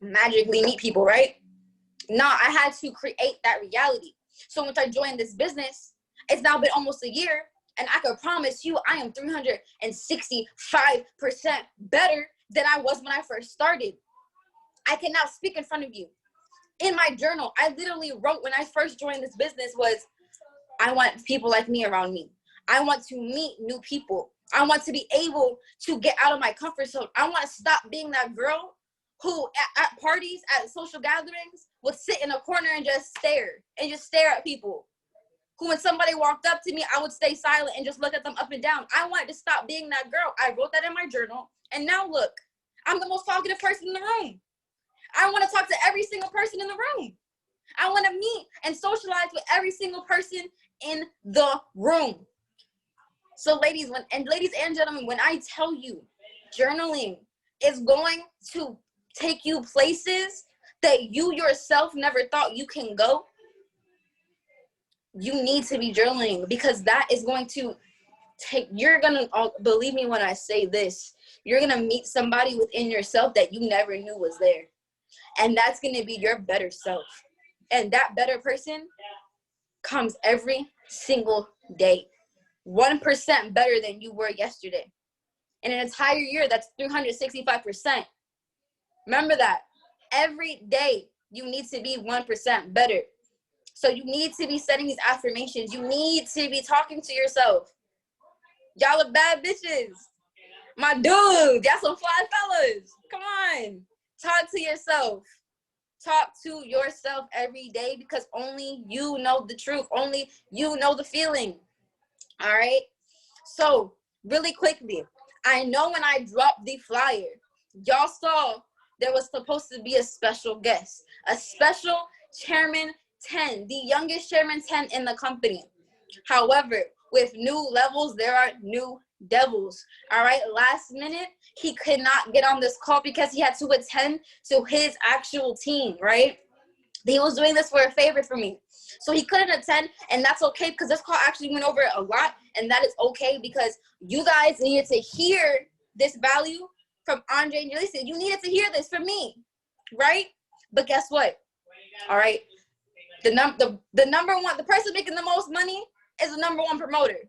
magically meet people, right? Nah, I had to create that reality. So once I joined this business, it's now been almost a year, and I can promise you I am 365% better than I was when I first started. I can now speak in front of you. In my journal, I literally wrote when I first joined this business was, I want people like me around me. I want to meet new people. I want to be able to get out of my comfort zone. I want to stop being that girl who at parties, at social gatherings, would sit in a corner and just stare at people. Who, when somebody walked up to me, I would stay silent and just look at them up and down. I wanted to stop being that girl. I wrote that in my journal. And now look, I'm the most talkative person in the room. I want to talk to every single person in the room. I want to meet and socialize with every single person in the room. So ladies and gentlemen, when I tell you journaling is going to take you places that you yourself never thought you can go, you need to be journaling, because that is going to you're gonna, believe me when I say this, you're gonna meet somebody within yourself that you never knew was there. And that's gonna be your better self. And that better person comes every single day. 1% better than you were yesterday. In an entire year, that's 365%. Remember that. Every day, you need to be 1% better. So you need to be setting these affirmations. You need to be talking to yourself. Y'all are bad bitches. My dudes, y'all some fly fellas. Come on. Talk to yourself. Talk to yourself every day, because only you know the truth. Only you know the feeling. All right? So, really quickly, I know when I dropped the flyer, y'all saw there was supposed to be a special guest, a special Chairman 10, the youngest Chairman 10 in the company. However, with new levels, there are new devils. All right, last minute, he could not get on this call because he had to attend to his actual team, right? He was doing this for a favor for me. So he couldn't attend, and that's okay, because this call actually went over a lot, and that is okay, because you guys needed to hear this value from Andre and Julissa. You needed to hear this from me, right? But guess what? All right, the number one, the person making the most money is the number one promoter.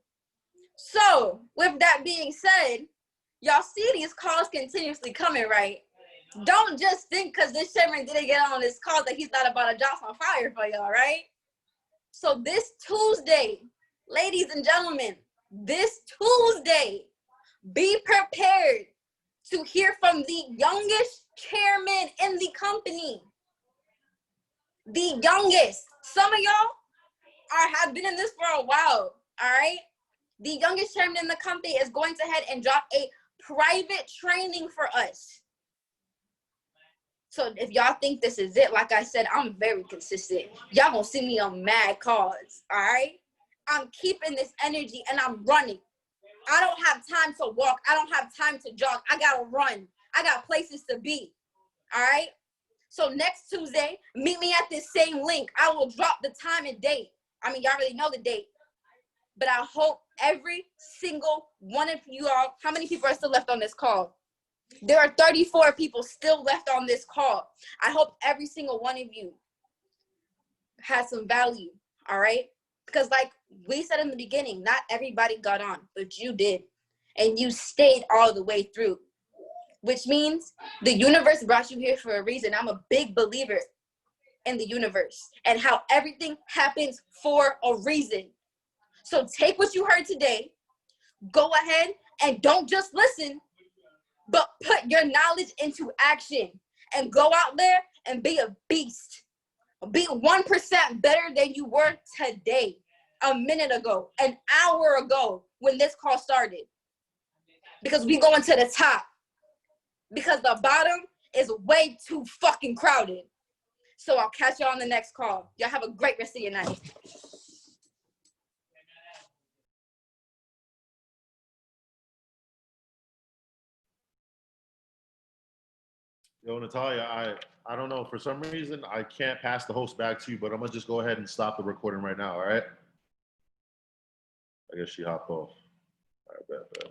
So with that being said, y'all see these calls continuously coming, right? Don't just think because this chairman didn't get on this call that he's not about to drop on fire for y'all, right? So this Tuesday, ladies and gentlemen, this Tuesday, be prepared to hear from the youngest chairman in the company. The youngest. Some of y'all have been in this for a while, all right? The youngest chairman in the company is going to head and drop a private training for us. So if y'all think this is it, like I said, I'm very consistent. Y'all gonna see me on mad calls, all right? I'm keeping this energy and I'm running. I don't have time to walk. I don't have time to jog. I gotta run. I got places to be, all right? So next Tuesday, meet me at this same link. I will drop the time and date. I mean, y'all already know the date. But I hope every single one of you all, how many people are still left on this call? There are 34 people still left on this call. I hope every single one of you has some value, all right? Because like we said in the beginning, not everybody got on, but you did. And you stayed all the way through, which means the universe brought you here for a reason. I'm a big believer in the universe and how everything happens for a reason. So take what you heard today, go ahead and don't just listen, but put your knowledge into action and go out there and be a beast. Be 1% better than you were today, a minute ago, an hour ago when this call started. Because we going to the top. Because the bottom is way too fucking crowded. So I'll catch y'all on the next call. Y'all have a great rest of your night. Yo, Natalia, I don't know. For some reason, I can't pass the host back to you, but I'm going to just go ahead and stop the recording right now, all right? I guess she hopped off. All right, bet.